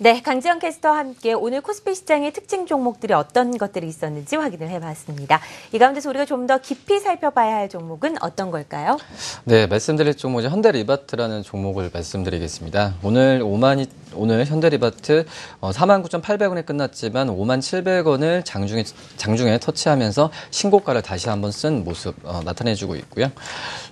네, 강지영 캐스터와 함께 오늘 코스피 시장의 특징 종목들이 어떤 것들이 있었는지 확인을 해봤습니다. 이 가운데서 우리가 좀 더 깊이 살펴봐야 할 종목은 어떤 걸까요? 네, 말씀드릴 종목이 현대리바트라는 종목을 말씀드리겠습니다. 오늘 현대리바트 49,800원에 끝났지만 57,700원을 장중에 터치하면서 신고가를 다시 한번 쓴 모습 나타내주고 있고요.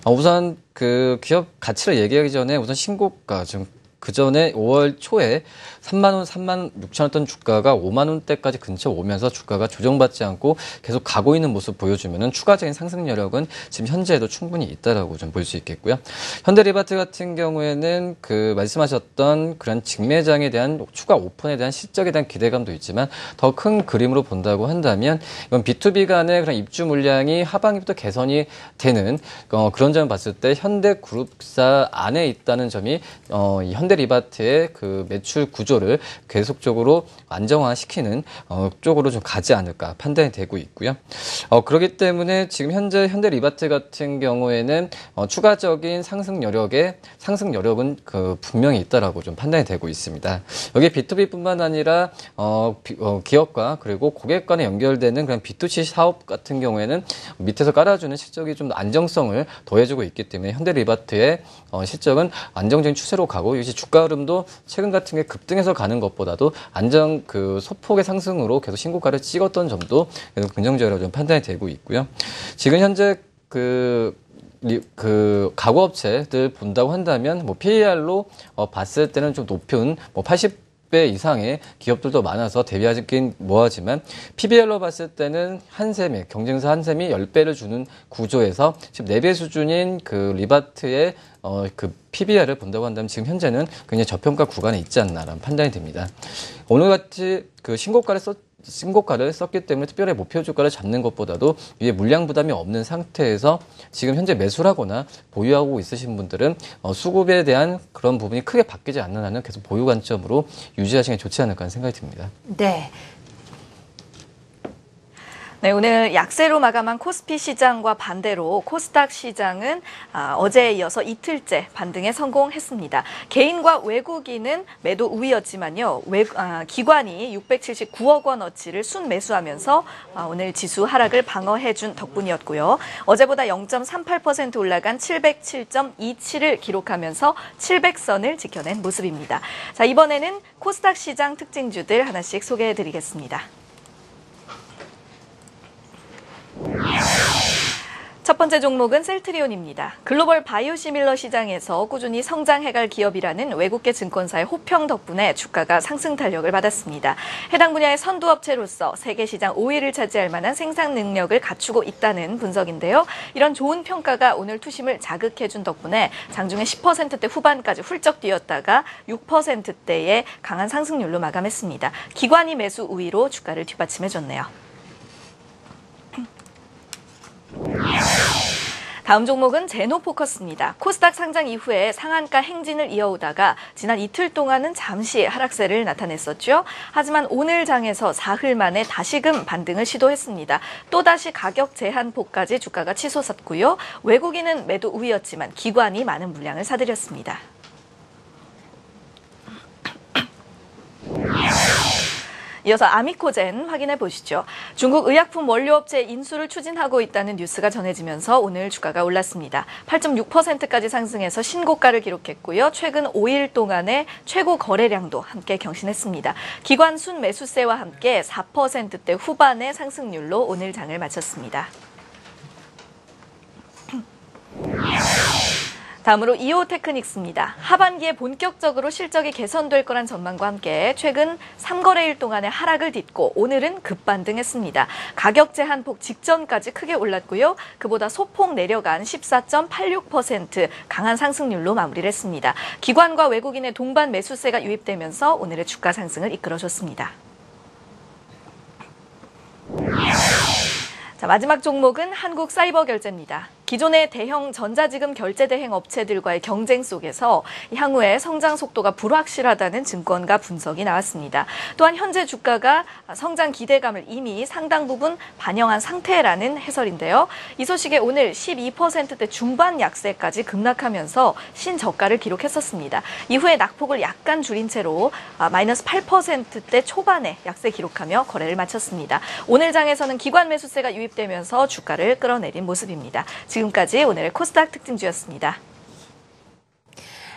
우선 그 기업 가치를 얘기하기 전에 우선 신고가 좀 그 전에 5월 초에 3만 6천원던 주가가 5만 원대까지 근처 오면서 주가가 조정받지 않고 계속 가고 있는 모습 보여주면은 추가적인 상승 여력은 지금 현재에도 충분히 있다라고 좀 볼 수 있겠고요. 현대리바트 같은 경우에는 그 말씀하셨던 그런 직매장에 대한 추가 오픈에 대한 실적에 대한 기대감도 있지만 더 큰 그림으로 본다고 한다면 이건 B2B 간의 그런 입주 물량이 하반기부터 개선이 되는 그런 점을 봤을 때 현대그룹사 안에 있다는 점이 이 현대리바트의 그 매출 구조를 계속적으로 안정화시키는 쪽으로 좀 가지 않을까 판단이 되고 있고요. 그렇기 때문에 지금 현재 현대리바트 같은 경우에는 추가적인 상승 여력은 분명히 있다라고 좀 판단이 되고 있습니다. 여기 B2B뿐만 아니라 기업과 그리고 고객 간에 연결되는 그런 B2C 사업 같은 경우에는 밑에서 깔아주는 실적이 좀 안정성을 더해주고 있기 때문에 현대리바트의 실적은 안정적인 추세로 가고 역시 주가 흐름도 최근 같은 게 급등해서 가는 것보다도 소폭의 상승으로 계속 신고가를 찍었던 점도 계속 긍정적으로 좀 판단이 되고 있고요. 지금 현재 가구업체들 본다고 한다면 PER로 봤을 때는 좀 높은 80배 이상의 기업들도 많아서 대비하긴 뭐하지만 PBR로 봤을 때는 경쟁사 한샘이 10배를 주는 구조에서 지금 4배 수준인 그 리바트의 그 PBR을 본다고 한다면 지금 현재는 굉장히 저평가 구간에 있지 않나라는 판단이 됩니다. 오늘같이 그 신고가를 썼기 때문에 특별히 목표 주가를 잡는 것보다도 위에 물량 부담이 없는 상태에서 지금 현재 매수를 하거나 보유하고 있으신 분들은 수급에 대한 그런 부분이 크게 바뀌지 않는 한은 계속 보유 관점으로 유지하시는 게 좋지 않을까 하는 생각이 듭니다. 네. 네, 오늘 약세로 마감한 코스피 시장과 반대로 코스닥 시장은 어제에 이어서 이틀째 반등에 성공했습니다. 개인과 외국인은 매도 우위였지만요. 기관이 679억 원어치를 순매수하면서 오늘 지수 하락을 방어해준 덕분이었고요. 어제보다 0.38% 올라간 707.27을 기록하면서 700선을 지켜낸 모습입니다. 자, 이번에는 코스닥 시장 특징주들 하나씩 소개해드리겠습니다. 첫 번째 종목은 셀트리온입니다. 글로벌 바이오시밀러 시장에서 꾸준히 성장해갈 기업이라는 외국계 증권사의 호평 덕분에 주가가 상승 탄력을 받았습니다. 해당 분야의 선두업체로서 세계 시장 5위를 차지할 만한 생산 능력을 갖추고 있다는 분석인데요. 이런 좋은 평가가 오늘 투심을 자극해준 덕분에 장중에 10%대 후반까지 훌쩍 뛰었다가 6%대의 강한 상승률로 마감했습니다. 기관이 매수 우위로 주가를 뒷받침해줬네요. 다음 종목은 제노포커스입니다. 코스닥 상장 이후에 상한가 행진을 이어오다가 지난 이틀 동안은 잠시 하락세를 나타냈었죠. 하지만 오늘 장에서 사흘 만에 다시금 반등을 시도했습니다. 또다시 가격 제한폭까지 주가가 치솟았고요. 외국인은 매도 우위였지만 기관이 많은 물량을 사들였습니다. 이어서 아미코젠 확인해 보시죠. 중국 의약품 원료업체 인수를 추진하고 있다는 뉴스가 전해지면서 오늘 주가가 올랐습니다. 8.6%까지 상승해서 신고가를 기록했고요. 최근 5일 동안의 최고 거래량도 함께 경신했습니다. 기관 순매수세와 함께 4%대 후반의 상승률로 오늘 장을 마쳤습니다. 다음으로 이오테크닉스입니다. 하반기에 본격적으로 실적이 개선될 거란 전망과 함께 최근 3거래일 동안의 하락을 딛고 오늘은 급반등했습니다. 가격 제한폭 직전까지 크게 올랐고요. 그보다 소폭 내려간 14.86% 강한 상승률로 마무리를 했습니다. 기관과 외국인의 동반 매수세가 유입되면서 오늘의 주가 상승을 이끌어줬습니다. 자, 마지막 종목은 한국사이버결제입니다. 기존의 대형 전자지급 결제 대행 업체들과의 경쟁 속에서 향후에 성장 속도가 불확실하다는 증권가 분석이 나왔습니다. 또한 현재 주가가 성장 기대감을 이미 상당 부분 반영한 상태라는 해설인데요. 이 소식에 오늘 12%대 중반 약세까지 급락하면서 신저가를 기록했었습니다. 이후에 낙폭을 약간 줄인 채로 마이너스 8%대 초반에 약세 기록하며 거래를 마쳤습니다. 오늘 장에서는 기관 매수세가 유입되면서 주가를 끌어내린 모습입니다. 지금까지 오늘의 코스닥 특징주였습니다.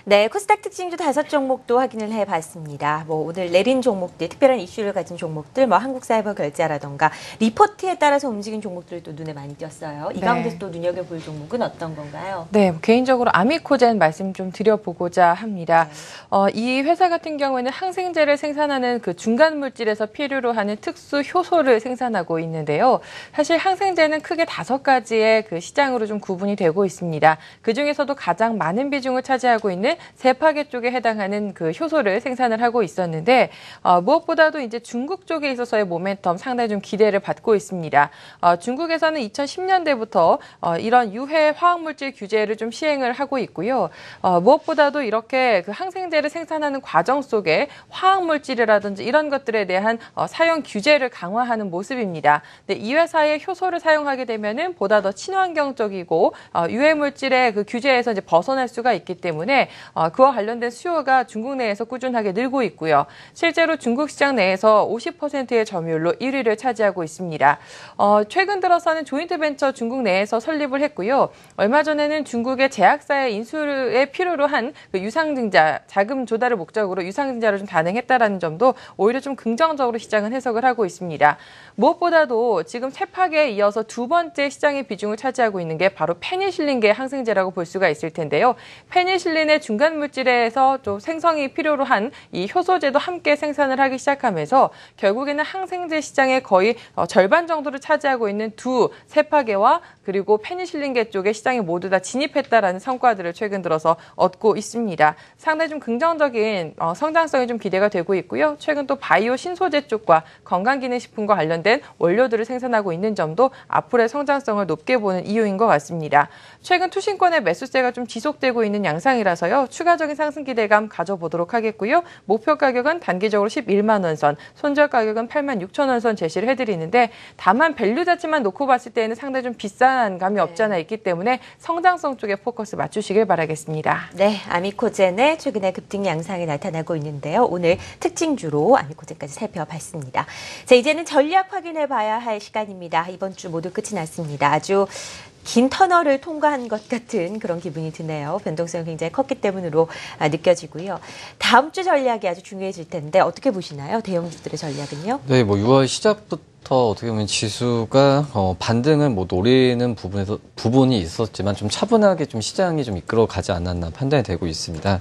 네, 코스닥 특징주 5종목도 확인을 해봤습니다. 오늘 내린 종목들, 특별한 이슈를 가진 종목들, 한국사이버결제라던가 리포트에 따라서 움직인 종목들도 눈에 많이 띄었어요. 이 가운데서 또 눈여겨볼 종목은 어떤 건가요? 네, 개인적으로 아미코젠 말씀 좀 드려보고자 합니다. 이 회사 같은 경우에는 항생제를 생산하는 그 중간 물질에서 필요로 하는 특수 효소를 생산하고 있는데요. 사실 항생제는 크게 5가지의 그 시장으로 좀 구분이 되고 있습니다. 그 중에서도 가장 많은 비중을 차지하고 있는 세파계 쪽에 해당하는 그 효소를 생산을 하고 있었는데 무엇보다도 이제 중국 쪽에 있어서의 모멘텀 상당히 좀 기대를 받고 있습니다. 중국에서는 2010년대부터 이런 유해 화학물질 규제를 좀 시행을 하고 있고요. 무엇보다도 이렇게 그 항생제를 생산하는 과정 속에 화학물질이라든지 이런 것들에 대한 사용 규제를 강화하는 모습입니다. 근데 이 회사의 효소를 사용하게 되면은 보다 더 친환경적이고 유해 물질의 그 규제에서 이제 벗어날 수가 있기 때문에 그와 관련된 수요가 중국 내에서 꾸준하게 늘고 있고요. 실제로 중국 시장 내에서 50%의 점유율로 1위를 차지하고 있습니다. 최근 들어서는 조인트벤처 중국 내에서 설립을 했고요. 얼마 전에는 중국의 제약사의 인수에 필요로 한 그 유상증자, 자금 조달을 목적으로 유상증자를 좀 단행했다라는 점도 오히려 좀 긍정적으로 시장은 해석을 하고 있습니다. 무엇보다도 지금 세파계에 이어서 두 번째 시장의 비중을 차지하고 있는 게 바로 페니실린계 항생제라고 볼 수가 있을 텐데요. 페니실린의 중간 물질에서 좀 생성이 필요로 한 이 효소제도 함께 생산을 하기 시작하면서 결국에는 항생제 시장의 거의 절반 정도를 차지하고 있는 두 세파계와 그리고 페니실린계 쪽의 시장에 모두 다 진입했다라는 성과들을 최근 들어서 얻고 있습니다. 상당히 좀 긍정적인 성장성이 좀 기대가 되고 있고요. 최근 또 바이오 신소재 쪽과 건강기능식품과 관련된 원료들을 생산하고 있는 점도 앞으로의 성장성을 높게 보는 이유인 것 같습니다. 최근 투신권의 매수세가 좀 지속되고 있는 양상이라서요. 추가적인 상승 기대감 가져보도록 하겠고요. 목표 가격은 단기적으로 11만 원 선, 손절 가격은 8만 6천 원 선 제시를 해드리는데 다만 밸류 자체만 놓고 봤을 때는 상당히 좀 비싼 감이 없지 않아 있기 때문에 성장성 쪽에 포커스 맞추시길 바라겠습니다. 네, 아미코젠의 최근에 급등 양상이 나타나고 있는데요. 오늘 특징주로 아미코젠까지 살펴봤습니다. 자, 이제는 전략 확인해봐야 할 시간입니다. 이번 주 모두 끝이 났습니다. 아주 긴 터널을 통과한 것 같은 그런 기분이 드네요. 변동성이 굉장히 컸기 때문으로 느껴지고요. 다음 주 전략이 아주 중요해질 텐데 어떻게 보시나요? 대형주들의 전략은요? 네, 6월 시작부터 전부터 어떻게 보면 지수가 반등을 뭐 노리는 부분이 있었지만 좀 차분하게 좀 시장이 좀 이끌어가지 않았나 판단이 되고 있습니다.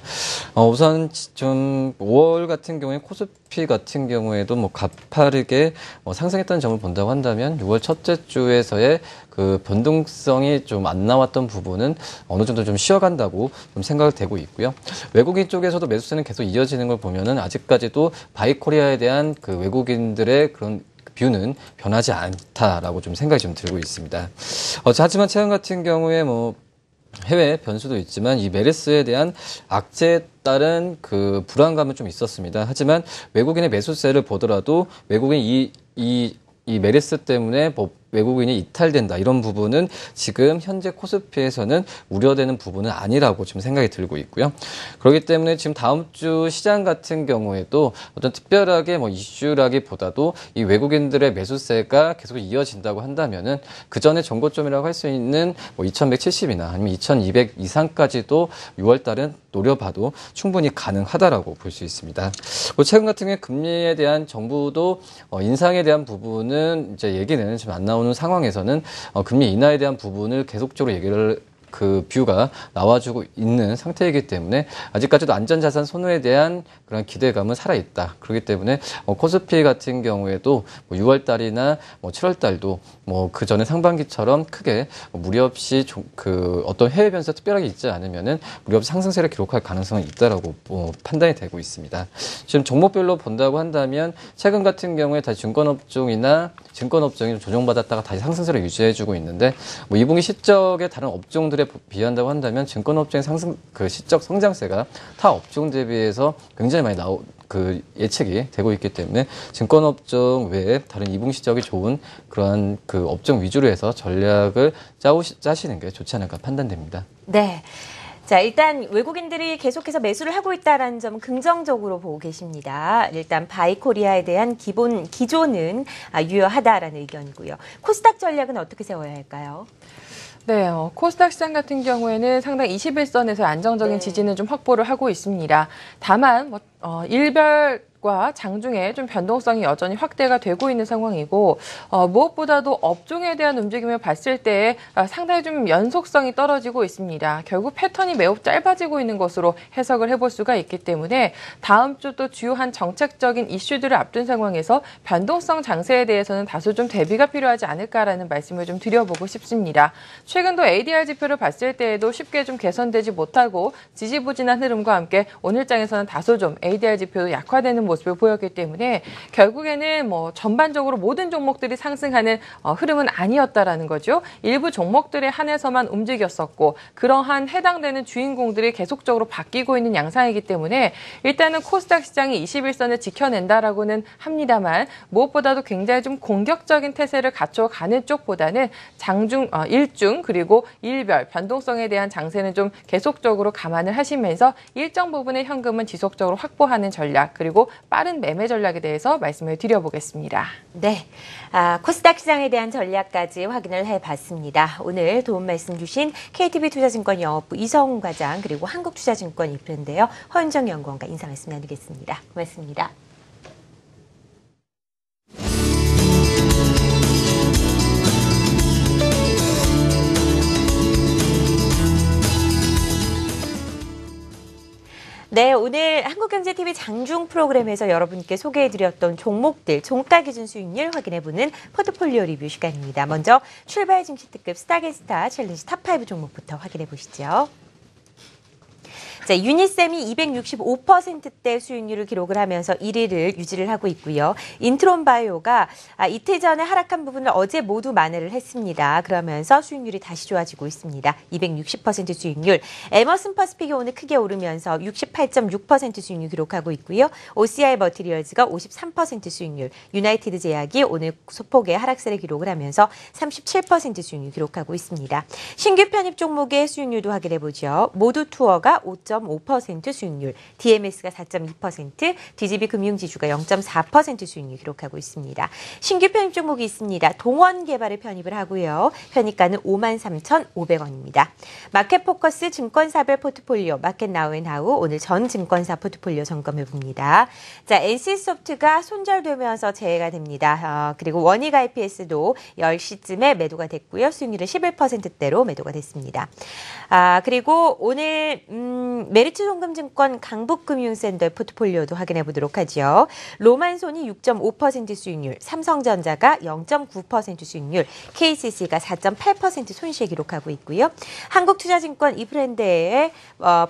우선 좀 5월 같은 경우에 코스피 같은 경우에도 뭐 가파르게 상승했다는 점을 본다고 한다면 6월 첫째 주에서의 그 변동성이 좀 안 나왔던 부분은 어느 정도 좀 쉬어간다고 좀 생각이 되고 있고요. 외국인 쪽에서도 매수세는 계속 이어지는 걸 보면은 아직까지도 바이코리아에 대한 그 외국인들의 그런 뷰는 변하지 않다라고 좀 생각이 좀 들고 있습니다. 하지만 최근 같은 경우에 뭐 해외 변수도 있지만 이 메르스에 대한 악재에 따른 그 불안감은 좀 있었습니다. 하지만 외국인의 매수세를 보더라도 외국인 이 메르스 때문에 외국인이 이탈된다 이런 부분은 지금 현재 코스피에서는 우려되는 부분은 아니라고 지금 생각이 들고 있고요. 그렇기 때문에 지금 다음 주 시장 같은 경우에도 어떤 특별하게 뭐 이슈라기보다도 이 외국인들의 매수세가 계속 이어진다고 한다면은 그 전에 정고점이라고 할 수 있는 뭐 2170이나 아니면 2200 이상까지도 6월 달은 노려봐도 충분히 가능하다라고 볼 수 있습니다. 최근 같은 경우에 금리에 대한 정부도 인상에 대한 부분은 이제 얘기는 지금 안 나오는 상황에서는 금리 인하에 대한 부분을 계속적으로 얘기를 그 뷰가 나와주고 있는 상태이기 때문에 아직까지도 안전자산 선호에 대한 그런 기대감은 살아있다. 그렇기 때문에 코스피 같은 경우에도 6월 달이나 7월 달도 그 전에 상반기처럼 크게 무리 없이 그 어떤 해외 변수가 특별하게 있지 않으면은 무리 없이 상승세를 기록할 가능성은 있다라고 판단이 되고 있습니다. 지금 종목별로 본다고 한다면 최근 같은 경우에 다시 증권업종이 조정받았다가 다시 상승세를 유지해주고 있는데 2분기 실적의 다른 업종들에 비한다고 한다면 증권업종의 실적 성장세가 타 업종 대비해서 굉장히 많이 예측이 되고 있기 때문에 증권업종 외에 다른 2분기 실적이 좋은 그러한 그 업종 위주로 해서 전략을 짜시는 게 좋지 않을까 판단됩니다. 네. 자, 일단 외국인들이 계속해서 매수를 하고 있다는 점은 긍정적으로 보고 계십니다. 일단 바이코리아에 대한 기조는 유효하다라는 의견이고요. 코스닥 전략은 어떻게 세워야 할까요? 네, 코스닥 시장 같은 경우에는 상당히 21선에서 안정적인 지지는 좀 확보를 하고 있습니다. 다만 일별과 장중에 좀 변동성이 여전히 확대가 되고 있는 상황이고 무엇보다도 업종에 대한 움직임을 봤을 때 상당히 좀 연속성이 떨어지고 있습니다. 결국 패턴이 매우 짧아지고 있는 것으로 해석을 해볼 수가 있기 때문에 다음 주 또 주요한 정책적인 이슈들을 앞둔 상황에서 변동성 장세에 대해서는 다소 좀 대비가 필요하지 않을까라는 말씀을 좀 드려보고 싶습니다. 최근도 ADR 지표를 봤을 때에도 쉽게 좀 개선되지 못하고 지지부진한 흐름과 함께 오늘장에서는 다소 좀 ADR 지표도 약화되는 모습을 보였기 때문에 결국에는 전반적으로 모든 종목들이 상승하는 흐름은 아니었다라는 거죠. 일부 종목들에 한해서만 움직였었고 그러한 해당되는 주인공들이 계속적으로 바뀌고 있는 양상이기 때문에 일단은 코스닥 시장이 21선을 지켜낸다라고는 합니다만 무엇보다도 굉장히 좀 공격적인 태세를 갖춰가는 쪽보다는 일중 그리고 일별 변동성에 대한 장세는 좀 계속적으로 감안을 하시면서 일정 부분의 현금은 지속적으로 확보하는 전략 그리고 빠른 매매 전략에 대해서 말씀을 드려보겠습니다. 네, 코스닥 시장에 대한 전략까지 확인을 해봤습니다. 오늘 도움 말씀 주신 KTB투자증권 영업부 이성훈 과장 그리고 한국투자증권 이프인데요. 허윤정 연구원과 인사 말씀 나누겠습니다. 고맙습니다. 네, 오늘 한국경제TV 장중 프로그램에서 여러분께 소개해드렸던 종목들 종가 기준 수익률 확인해보는 포트폴리오 리뷰 시간입니다. 먼저 출발 증시 특급 스타게스타 챌린지 탑5 종목부터 확인해보시죠. 자, 유니셈이 265%대 수익률을 기록을 하면서 1위를 유지를 하고 있고요. 인트론바이오가 이틀 전에 하락한 부분을 어제 모두 만회를 했습니다. 그러면서 수익률이 다시 좋아지고 있습니다. 260% 수익률. 에머슨 퍼시픽이 오늘 크게 오르면서 68.6% 수익률 기록하고 있고요. OCI 머티리얼즈가 53% 수익률. 유나이티드 제약이 오늘 소폭의 하락세를 기록을 하면서 37% 수익률 기록하고 있습니다. 신규 편입 종목의 수익률도 확인해보죠. 모두 투어가 5.5%. 0.5% 수익률, DMS가 4.2%, DGB 금융지주가 0.4% 수익률 기록하고 있습니다. 신규 편입 종목이 있습니다. 동원개발을 편입을 하고요. 편입가는 53,500원입니다. 마켓포커스 증권사별 포트폴리오, 마켓나우앤하우 오늘 전 증권사 포트폴리오 점검해 봅니다. 자, NC소프트가 손절되면서 재해가 됩니다. 그리고 원익 IPS도 10시쯤에 매도가 됐고요. 수익률은 11%대로 매도가 됐습니다. 그리고 오늘 메리츠송금증권 강북금융센터의 포트폴리오도 확인해 보도록 하죠. 로만손이 6.5% 수익률, 삼성전자가 0.9% 수익률, KCC가 4.8% 손실 기록하고 있고요. 한국투자증권 이프랜드의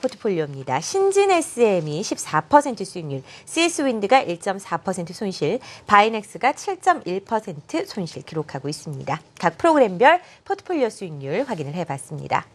포트폴리오입니다. 신진SM이 14% 수익률, CS윈드가 1.4% 손실, 바이넥스가 7.1% 손실 기록하고 있습니다. 각 프로그램별 포트폴리오 수익률 확인을 해봤습니다.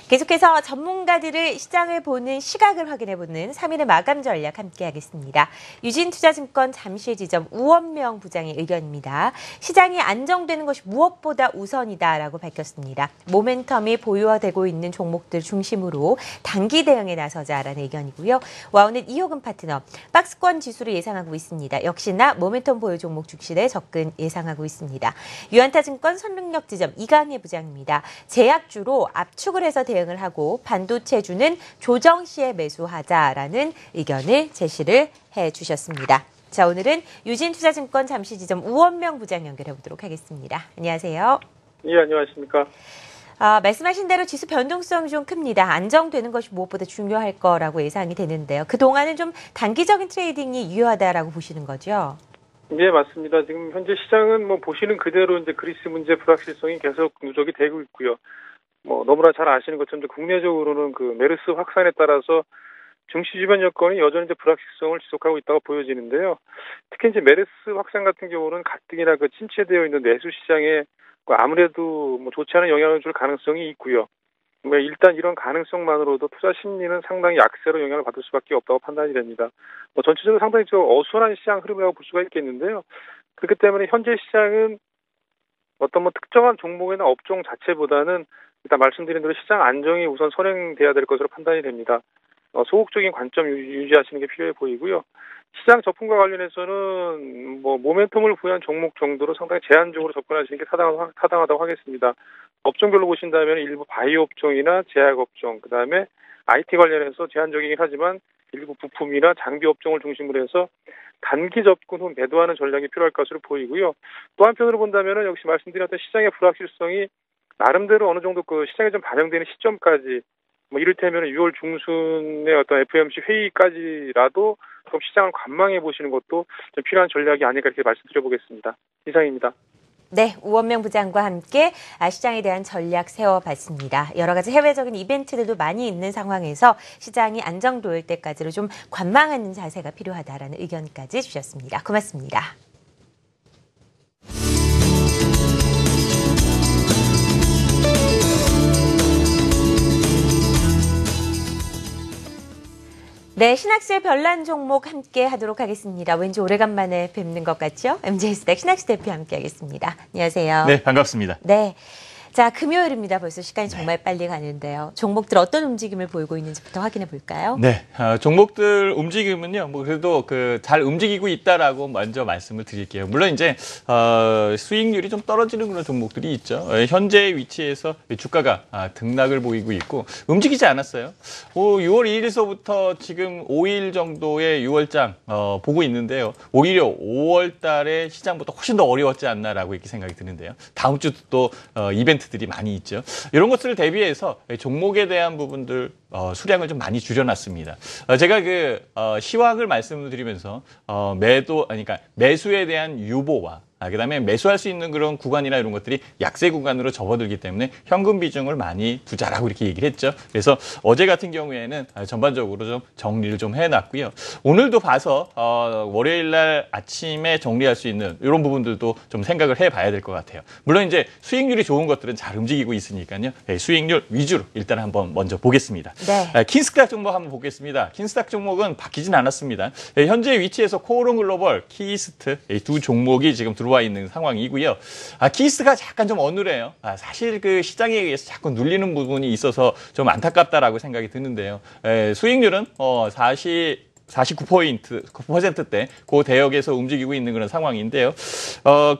계속해서 전문가들의 시장을 보는 시각을 확인해보는 3일의 마감 전략 함께하겠습니다. 유진투자증권 잠실지점 우원명 부장의 의견입니다. 시장이 안정되는 것이 무엇보다 우선이다라고 밝혔습니다. 모멘텀이 보유되고 있는 종목들 중심으로 단기 대응에 나서자라는 의견이고요. 와우넷 이호금 파트너 박스권 지수를 예상하고 있습니다. 역시나 모멘텀 보유 종목 주식에 접근 예상하고 있습니다. 유한타증권 선릉역지점 이강혜 부장입니다. 제약주로 압축을 해서 대응을 하고 반도체주는 조정 시에 매수하자라는 의견을 제시를 해주셨습니다. 자, 오늘은 유진투자증권 잠실지점 우원명 부장 연결해 보도록 하겠습니다. 안녕하세요. 예, 안녕하십니까. 말씀하신 대로 지수 변동성이 좀 큽니다. 안정되는 것이 무엇보다 중요할 거라고 예상이 되는데요. 그동안은 좀 단기적인 트레이딩이 유효하다라고 보시는 거죠? 네, 맞습니다. 지금 현재 시장은 보시는 그대로 이제 그리스 문제 불확실성이 계속 누적이 되고 있고요. 너무나 잘 아시는 것처럼 국내적으로는 그 메르스 확산에 따라서 증시 주변 여건이 여전히 이제 불확실성을 지속하고 있다고 보여지는데요. 특히 이제 메르스 확산 같은 경우는 가뜩이나 그 침체되어 있는 내수 시장에 아무래도 좋지 않은 영향을 줄 가능성이 있고요. 일단 이런 가능성만으로도 투자 심리는 상당히 약세로 영향을 받을 수밖에 없다고 판단이 됩니다. 전체적으로 상당히 좀 어수선한 시장 흐름이라고 볼 수가 있겠는데요. 그렇기 때문에 현재 시장은 어떤 특정한 종목이나 업종 자체보다는 일단 말씀드린 대로 시장 안정이 우선 선행돼야 될 것으로 판단이 됩니다. 소극적인 관점 유지하시는 게 필요해 보이고요. 시장 접근과 관련해서는 모멘텀을 부여한 종목 정도로 상당히 제한적으로 접근하시는 게 타당하다고 하겠습니다. 업종별로 보신다면 일부 바이오 업종이나 제약 업종, 그다음에 IT 관련해서 제한적이긴 하지만 일부 부품이나 장비 업종을 중심으로 해서 단기 접근 후 매도하는 전략이 필요할 것으로 보이고요. 또 한편으로 본다면 역시 말씀드렸던 시장의 불확실성이 나름대로 어느 정도 그 시장에 좀 반영되는 시점까지 이를테면 6월 중순의 어떤 FOMC 회의까지라도 좀 시장을 관망해 보시는 것도 좀 필요한 전략이 아닐까 이렇게 말씀드려보겠습니다. 이상입니다. 네, 우원명 부장과 함께 시장에 대한 전략 세워봤습니다. 여러 가지 해외적인 이벤트들도 많이 있는 상황에서 시장이 안정될 때까지로 좀 관망하는 자세가 필요하다라는 의견까지 주셨습니다. 고맙습니다. 네, 신학수의 별난 종목 함께 하도록 하겠습니다. 왠지 오래간만에 뵙는 것 같죠? MJ스택 신학수 대표 함께 하겠습니다. 안녕하세요. 네, 반갑습니다. 네. 자, 금요일입니다. 벌써 시간이 정말 빨리 가는데요. 종목들 어떤 움직임을 보이고 있는지부터 확인해 볼까요? 네, 종목들 움직임은요. 그래도 잘 움직이고 있다라고 먼저 말씀을 드릴게요. 물론 이제 수익률이 좀 떨어지는 그런 종목들이 있죠. 현재 위치에서 주가가 등락을 보이고 있고 움직이지 않았어요. 6월 2일서부터 지금 5일 정도의 6월장 보고 있는데요. 오히려 5월 달에 시장보다 훨씬 더 어려웠지 않나라고 이렇게 생각이 드는데요. 다음 주도 또 이벤트들이 많이 있죠. 이런 것들을 대비해서 종목에 대한 부분들 수량을 좀 많이 줄여놨습니다. 제가 시황을 말씀을 드리면서 그러니까 매수에 대한 유보와 그다음에 매수할 수 있는 그런 구간이나 이런 것들이 약세 구간으로 접어들기 때문에 현금 비중을 많이 두자라고 이렇게 얘기를 했죠. 그래서 어제 같은 경우에는 전반적으로 좀 정리를 좀 해놨고요. 오늘도 봐서 월요일 날 아침에 정리할 수 있는 이런 부분들도 좀 생각을 해봐야 될 것 같아요. 물론 이제 수익률이 좋은 것들은 잘 움직이고 있으니까요. 수익률 위주로 일단 한번 먼저 보겠습니다. 네. 킨스닥 종목 한번 보겠습니다. 킨스닥 종목은 바뀌진 않았습니다. 현재 위치에서 코오롱 글로벌, 키이스트 이 두 종목이 지금 들어오고 들어와 있는 상황이고요. 키스트가 약간 좀 어눌해요. 사실 그 시장에 의해서 자꾸 눌리는 부분이 있어서 좀 안타깝다라고 생각이 드는데요. 수익률은 49%대 그 대역에서 움직이고 있는 그런 상황인데요.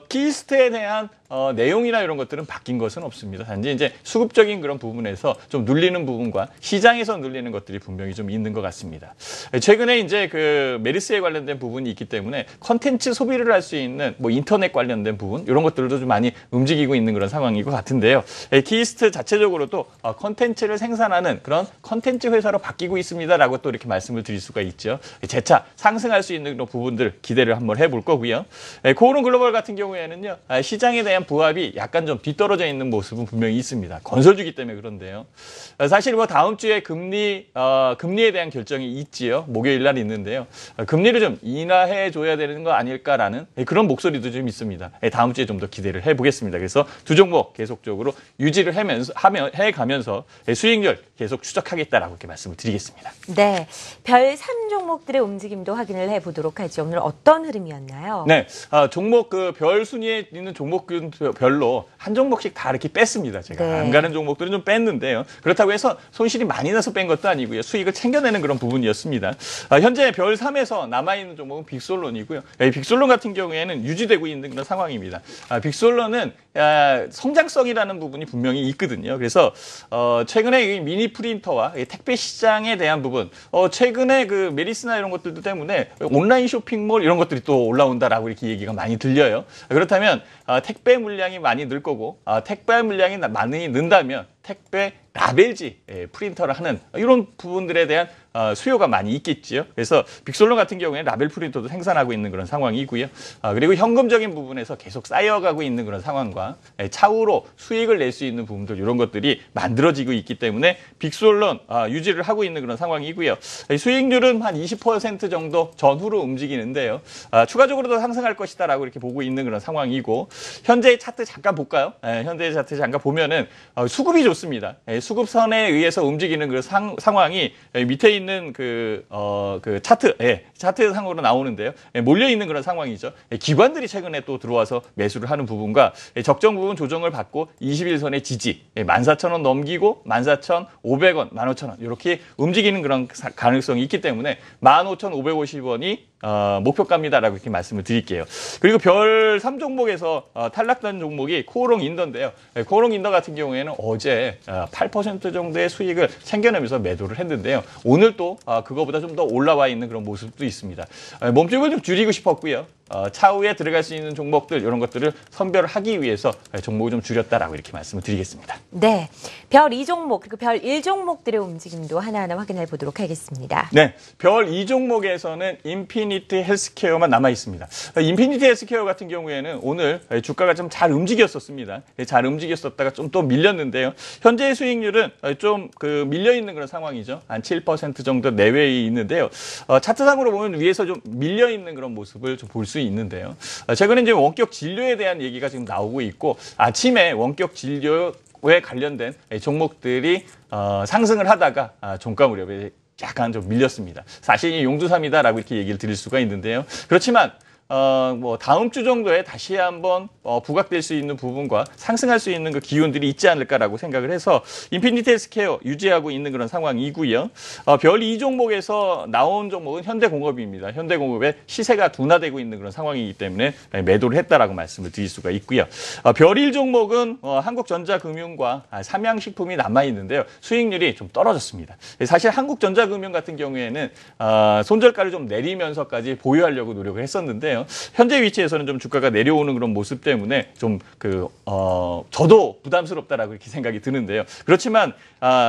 키스트에 대한 내용이나 이런 것들은 바뀐 것은 없습니다. 단지 이제 수급적인 그런 부분에서 좀 눌리는 부분과 시장에서 눌리는 것들이 분명히 좀 있는 것 같습니다. 최근에 이제 그 메르스에 관련된 부분이 있기 때문에 컨텐츠 소비를 할 수 있는 뭐 인터넷 관련된 부분 이런 것들도 좀 많이 움직이고 있는 그런 상황인 것 같은데요. 키스트 자체적으로도 컨텐츠를 생산하는 그런 컨텐츠 회사로 바뀌고 있습니다라고 또 이렇게 말씀을 드릴 수가 있죠. 재차 상승할 수 있는 그런 부분들 기대를 한번 해볼 거고요. 코오롱 글로벌 같은 경우에는요. 시장에 대한 부합이 약간 좀 뒤떨어져 있는 모습은 분명히 있습니다. 건설주기 때문에 그런데요. 사실 뭐 다음 주에 금리에 대한 결정이 있지요. 목요일 날 있는데요. 금리를 좀 인하해 줘야 되는 거 아닐까라는 그런 목소리도 좀 있습니다. 다음 주에 좀 더 기대를 해보겠습니다. 그래서 두 종목 계속적으로 유지를 해가면서 수익률 계속 추적하겠다라고 이렇게 말씀을 드리겠습니다. 네, 별 3종목들의 움직임도 확인을 해보도록 하죠. 오늘 어떤 흐름이었나요? 네, 종목 그 별 순위에 있는 종목은 별로 한 종목씩 다 이렇게 뺐습니다. 제가 네. 안 가는 종목들은 좀 뺐는데요. 그렇다고 해서 손실이 많이 나서 뺀 것도 아니고요. 수익을 챙겨내는 그런 부분이었습니다. 현재 별 3에서 남아있는 종목은 빅솔론이고요. 빅솔론 같은 경우에는 유지되고 있는 그런 상황입니다. 빅솔론은 성장성이라는 부분이 분명히 있거든요. 그래서 최근에 이 미니 프린터와 택배 시장에 대한 부분, 최근에 그 메리스나 이런 것들도 때문에 온라인 쇼핑몰 이런 것들이 또 올라온다라고 이렇게 얘기가 많이 들려요. 그렇다면 택배 물량이 많이 늘 거고 택배 물량이 많이 는다면 택배 라벨지 프린터를 하는 이런 부분들에 대한 수요가 많이 있겠지요. 그래서 빅솔론 같은 경우에는 라벨 프린터도 생산하고 있는 그런 상황이고요. 그리고 현금적인 부분에서 계속 쌓여가고 있는 그런 상황과 차후로 수익을 낼 수 있는 부분들 이런 것들이 만들어지고 있기 때문에 빅솔론 유지를 하고 있는 그런 상황이고요. 수익률은 한 20% 정도 전후로 움직이는데요. 추가적으로도 상승할 것이다라고 이렇게 보고 있는 그런 상황이고 현재 차트 잠깐 볼까요? 현재 차트 잠깐 보면은 수급이 좋습니다. 수급선에 의해서 움직이는 그 상황이 밑에 있는 그 차트 상으로 나오는데요. 몰려 있는 그런 상황이죠. 기관들이 최근에 또 들어와서 매수를 하는 부분과 적정 부분 조정을 받고 21선의 지지 14,000원 넘기고 14,500원, 15,000원 이렇게 움직이는 그런 가능성이 있기 때문에 15,550원이 목표가입니다라고 이렇게 말씀을 드릴게요. 그리고 별 3종목에서 탈락된 종목이 코오롱 인더인데요. 코오롱 인더 같은 경우에는 어제 8% 정도의 수익을 챙겨내면서 매도를 했는데요. 오늘 또 그거보다 좀 더 올라와 있는 그런 모습도 있습니다. 몸집을 좀 줄이고 싶었고요. 차후에 들어갈 수 있는 종목들 이런 것들을 선별하기 위해서 종목을 좀 줄였다라고 이렇게 말씀을 드리겠습니다. 네, 별 2종목 그리고 별 1종목들의 움직임도 하나하나 확인해 보도록 하겠습니다. 네, 별 2종목에서는 인피니트 헬스케어만 남아 있습니다. 인피니트 헬스케어 같은 경우에는 오늘 주가가 좀 잘 움직였었습니다. 잘 움직였었다가 좀 또 밀렸는데요. 현재의 수익률은 좀 밀려 있는 그런 상황이죠. 한 7% 정도 내외에 있는데요. 차트상으로 보면 위에서 좀 밀려 있는 그런 모습을 좀 볼 수 있는데요. 최근에 이제 원격 진료에 대한 얘기가 지금 나오고 있고 아침에 원격 진료에 관련된 종목들이 상승을 하다가 종가 무렵에 약간 좀 밀렸습니다. 사실 이 용두삼이다라고 이렇게 얘기를 드릴 수가 있는데요. 그렇지만 뭐 다음 주 정도에 다시 한번 부각될 수 있는 부분과 상승할 수 있는 그 기운들이 있지 않을까라고 생각을 해서 인피니트 헬스케어 유지하고 있는 그런 상황이고요. 별 2종목에서 나온 종목은 현대공업입니다. 현대공업의 시세가 둔화되고 있는 그런 상황이기 때문에 매도를 했다라고 말씀을 드릴 수가 있고요. 별 1종목은 한국전자금융과 삼양식품이 남아 있는데요. 수익률이 좀 떨어졌습니다. 사실 한국전자금융 같은 경우에는 손절가를 좀 내리면서까지 보유하려고 노력을 했었는데요. 현재 위치에서는 좀 주가가 내려오는 그런 모습 때문에 좀 저도 부담스럽다라고 이렇게 생각이 드는데요. 그렇지만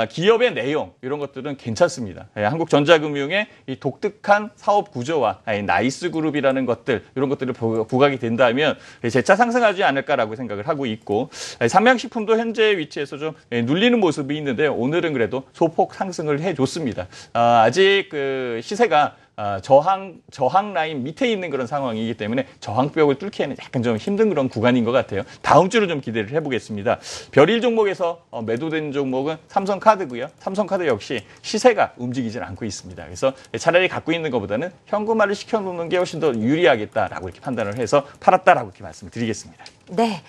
기업의 내용 이런 것들은 괜찮습니다. 한국전자금융의 이 독특한 사업 구조와 나이스 그룹이라는 것들 이런 것들을 부각이 된다면 재차 상승하지 않을까라고 생각을 하고 있고 삼양식품도 현재 위치에서 좀 눌리는 모습이 있는데요. 오늘은 그래도 소폭 상승을 해줬습니다. 아직 그 시세가 저항 라인 밑에 있는 그런 상황이기 때문에 저항벽을 뚫기에는 약간 좀 힘든 그런 구간인 것 같아요. 다음 주를 좀 기대를 해보겠습니다. 별일 종목에서 매도된 종목은 삼성카드고요. 삼성카드 역시 시세가 움직이질 않고 있습니다. 그래서 차라리 갖고 있는 것보다는 현금화를 시켜놓는 게 훨씬 더 유리하겠다라고 이렇게 판단을 해서 팔았다라고 이렇게 말씀을 드리겠습니다. 네.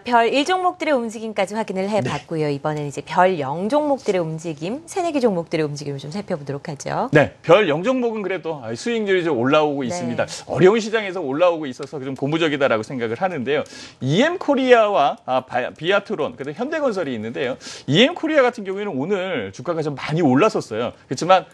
별 1종목들의 움직임까지 확인을 해봤고요. 네. 이번엔 이제 별 0종목들의 움직임, 세네 개 종목들의 움직임을 좀 살펴보도록 하죠. 네, 별 0종목은 그래도 수익률이 좀 올라오고 있습니다. 어려운 시장에서 올라오고 있어서 좀 고무적이다라고 생각을 하는데요. EM코리아와 비아트론, 그다음에 현대건설이 있는데요. EM코리아 같은 경우에는 오늘 주가가 좀 많이 올랐었어요. 그렇지만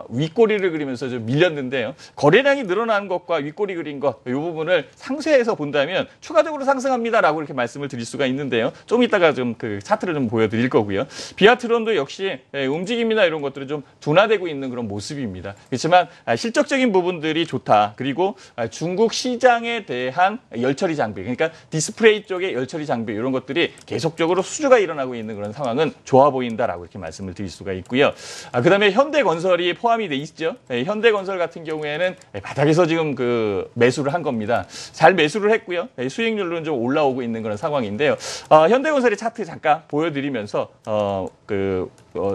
윗꼬리를 그리면서 좀 밀렸는데요. 거래량이 늘어나는 것과 윗꼬리 그린 것, 이 부분을 상세해서 본다면 추가적으로 상승합니다. 라고 이렇게 말씀을 드릴 수가 있는데요. 좀 이따가 좀 그 차트를 좀 보여드릴 거고요. 비아트론도 역시 움직임이나 이런 것들이 좀 둔화되고 있는 그런 모습입니다. 그렇지만 실적적인 부분들이 좋다. 그리고 중국 시장에 대한 열처리 장비, 그러니까 디스플레이 쪽의 열처리 장비 이런 것들이 계속적으로 수주가 일어나고 있는 그런 상황은 좋아 보인다라고 이렇게 말씀을 드릴 수가 있고요. 그다음에 현대건설이 포함이 돼 있죠. 현대건설 같은 경우에는 바닥에서 지금 그 매수를 한 겁니다. 잘 매수를 했고요. 수익률은 좀 올라오고 있는 그런 상황인데요. 현대건설의 차트 잠깐 보여드리면서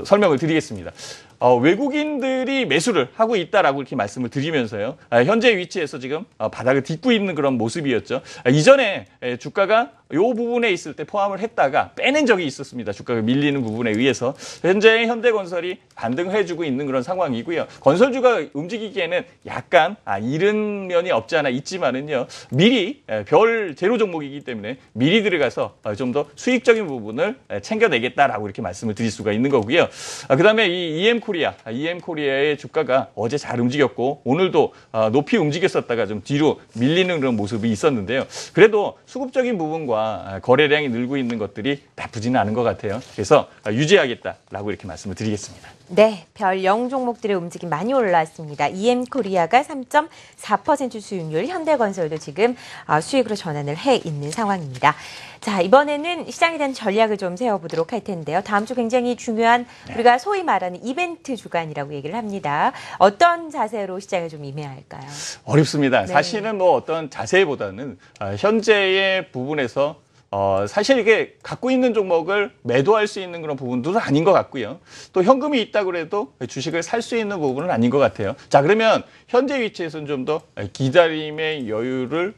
설명을 드리겠습니다. 외국인들이 매수를 하고 있다라고 이렇게 말씀을 드리면서요. 현재 위치에서 지금 바닥을 딛고 있는 그런 모습이었죠. 이전에 주가가 이 부분에 있을 때 포함을 했다가 빼낸 적이 있었습니다. 주가가 밀리는 부분에 의해서. 현재 현대건설이 반등을 해주고 있는 그런 상황이고요. 건설주가 움직이기에는 약간 이른 면이 없지 않아 있지만은요. 미리 별 제로 종목이기 때문에 미리 들어가서 좀 더 수익적인 부분을 챙겨내겠다라고 이렇게 말씀을 드릴 수가 있는 거고요. 그다음에 이 EM코리아의 주가가 어제 잘 움직였고 오늘도 높이 움직였었다가 좀 뒤로 밀리는 그런 모습이 있었는데요. 그래도 수급적인 부분과 거래량이 늘고 있는 것들이 나쁘지는 않은 것 같아요. 그래서 유지하겠다라고 이렇게 말씀을 드리겠습니다. 네, 별 0종목들의 움직임 많이 올라왔습니다. EM코리아가 3.4% 수익률, 현대건설도 지금 수익으로 전환을 해 있는 상황입니다. 자, 이번에는 시장에 대한 전략을 좀 세워보도록 할 텐데요. 다음 주 굉장히 중요한 우리가 소위 말하는 이벤트 주간이라고 얘기를 합니다. 어떤 자세로 시장에 좀 임해야 할까요? 어렵습니다. 네. 사실은 뭐 어떤 자세보다는 현재의 부분에서 사실 이게 갖고 있는 종목을 매도할 수 있는 그런 부분도 아닌 것 같고요. 또 현금이 있다고 그래도 주식을 살 수 있는 부분은 아닌 것 같아요. 자, 그러면 현재 위치에서는 좀 더 기다림의 여유를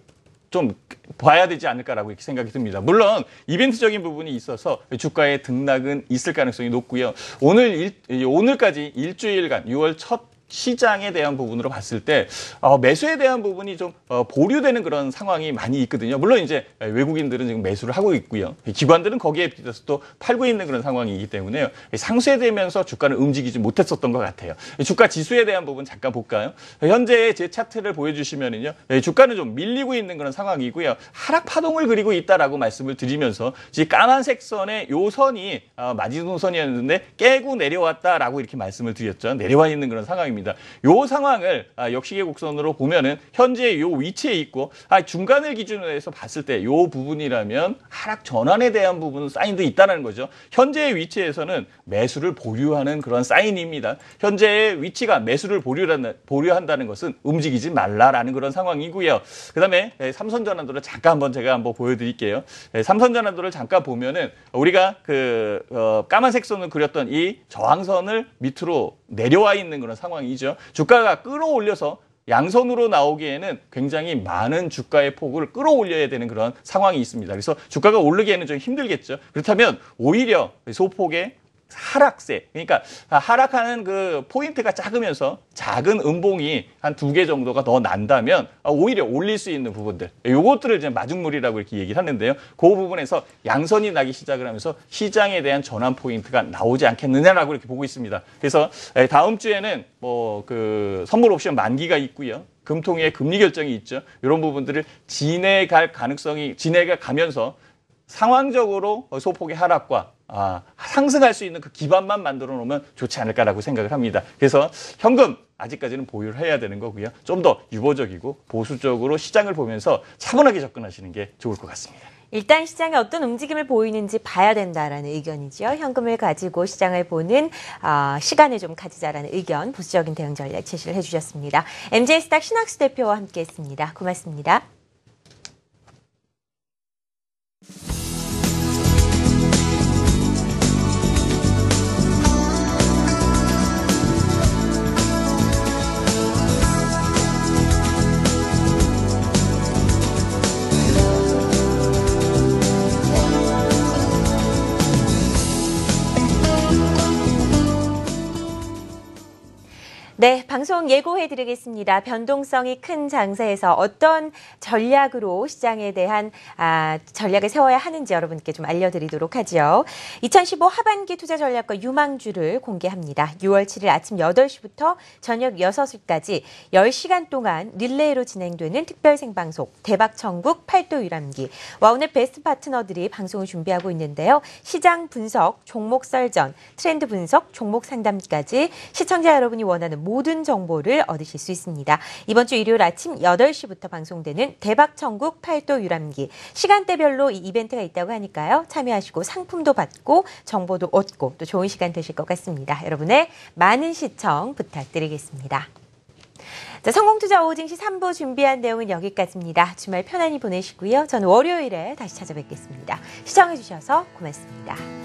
좀 봐야 되지 않을까라고 이렇게 생각이 듭니다. 물론 이벤트적인 부분이 있어서 주가의 등락은 있을 가능성이 높고요. 오늘까지 일주일간 6월 첫 시장에 대한 부분으로 봤을 때 매수에 대한 부분이 좀 보류되는 그런 상황이 많이 있거든요. 물론 이제 외국인들은 지금 매수를 하고 있고요. 기관들은 거기에 비해서 또 팔고 있는 그런 상황이기 때문에요. 상쇄되면서 주가는 움직이지 못했었던 것 같아요. 주가 지수에 대한 부분 잠깐 볼까요? 현재 제 차트를 보여주시면은요, 주가는 좀 밀리고 있는 그런 상황이고요. 하락 파동을 그리고 있다라고 말씀을 드리면서 지금 까만색 선의 요 선이 마지노선이었는데 깨고 내려왔다라고 이렇게 말씀을 드렸죠. 내려와 있는 그런 상황입니다. 이 상황을 역시계 곡선으로 보면은 현재 이 위치에 있고 중간을 기준으로 해서 봤을 때 이 부분이라면 하락 전환에 대한 부분 사인도 있다는 거죠. 현재의 위치에서는 매수를 보류하는 그런 사인입니다. 현재의 위치가 매수를 보류한다는 것은 움직이지 말라라는 그런 상황이고요. 그다음에 삼선전환도를 잠깐 한번 제가 한번 보여드릴게요. 삼선전환도를 잠깐 보면은 우리가 까만색 선을 그렸던 이 저항선을 밑으로 내려와 있는 그런 상황이죠. 주가가 끌어올려서 양선으로 나오기에는 굉장히 많은 주가의 폭을 끌어올려야 되는 그런 상황이 있습니다. 그래서 주가가 오르기에는 좀 힘들겠죠. 그렇다면 오히려 소폭의 하락세, 그러니까 하락하는 그 포인트가 작으면서 작은 음봉이 한 2개 정도가 더 난다면 오히려 올릴 수 있는 부분들, 요것들을 이제 마중물이라고 이렇게 얘기를 하는데요. 그 부분에서 양선이 나기 시작을 하면서 시장에 대한 전환 포인트가 나오지 않겠느냐라고 이렇게 보고 있습니다. 그래서 다음 주에는 선물 옵션 만기가 있고요. 금통위의 금리 결정이 있죠. 이런 부분들을 지내가 가면서 상황적으로 소폭의 하락과 상승할 수 있는 그 기반만 만들어 놓으면 좋지 않을까라고 생각을 합니다. 그래서 현금 아직까지는 보유를 해야 되는 거고요. 좀 더 유보적이고 보수적으로 시장을 보면서 차분하게 접근하시는 게 좋을 것 같습니다. 일단 시장에 어떤 움직임을 보이는지 봐야 된다라는 의견이죠. 현금을 가지고 시장을 보는 시간을 좀 가지자라는 의견, 보수적인 대응 전략 제시를 해주셨습니다. MJ스탁 신학수 대표와 함께했습니다. 고맙습니다. 네, 방송 예고해드리겠습니다. 변동성이 큰 장세에서 어떤 전략으로 시장에 대한 전략을 세워야 하는지 여러분께 좀 알려드리도록 하죠. 2015 하반기 투자 전략과 유망주를 공개합니다. 6월 7일 아침 8시부터 저녁 6시까지 10시간 동안 릴레이로 진행되는 특별 생방송 대박천국 팔도 유람기. 와우넷 베스트 파트너들이 방송을 준비하고 있는데요. 시장 분석, 종목 썰전, 트렌드 분석, 종목 상담까지 시청자 여러분이 원하는 모든 정보를 얻으실 수 있습니다. 이번 주 일요일 아침 8시부터 방송되는 대박천국 팔도 유람기. 시간대별로 이 이벤트가 있다고 하니까요. 참여하시고 상품도 받고 정보도 얻고 또 좋은 시간 되실 것 같습니다. 여러분의 많은 시청 부탁드리겠습니다. 자, 성공투자 오후증시 3부 준비한 내용은 여기까지입니다. 주말 편안히 보내시고요. 저는 월요일에 다시 찾아뵙겠습니다. 시청해주셔서 고맙습니다.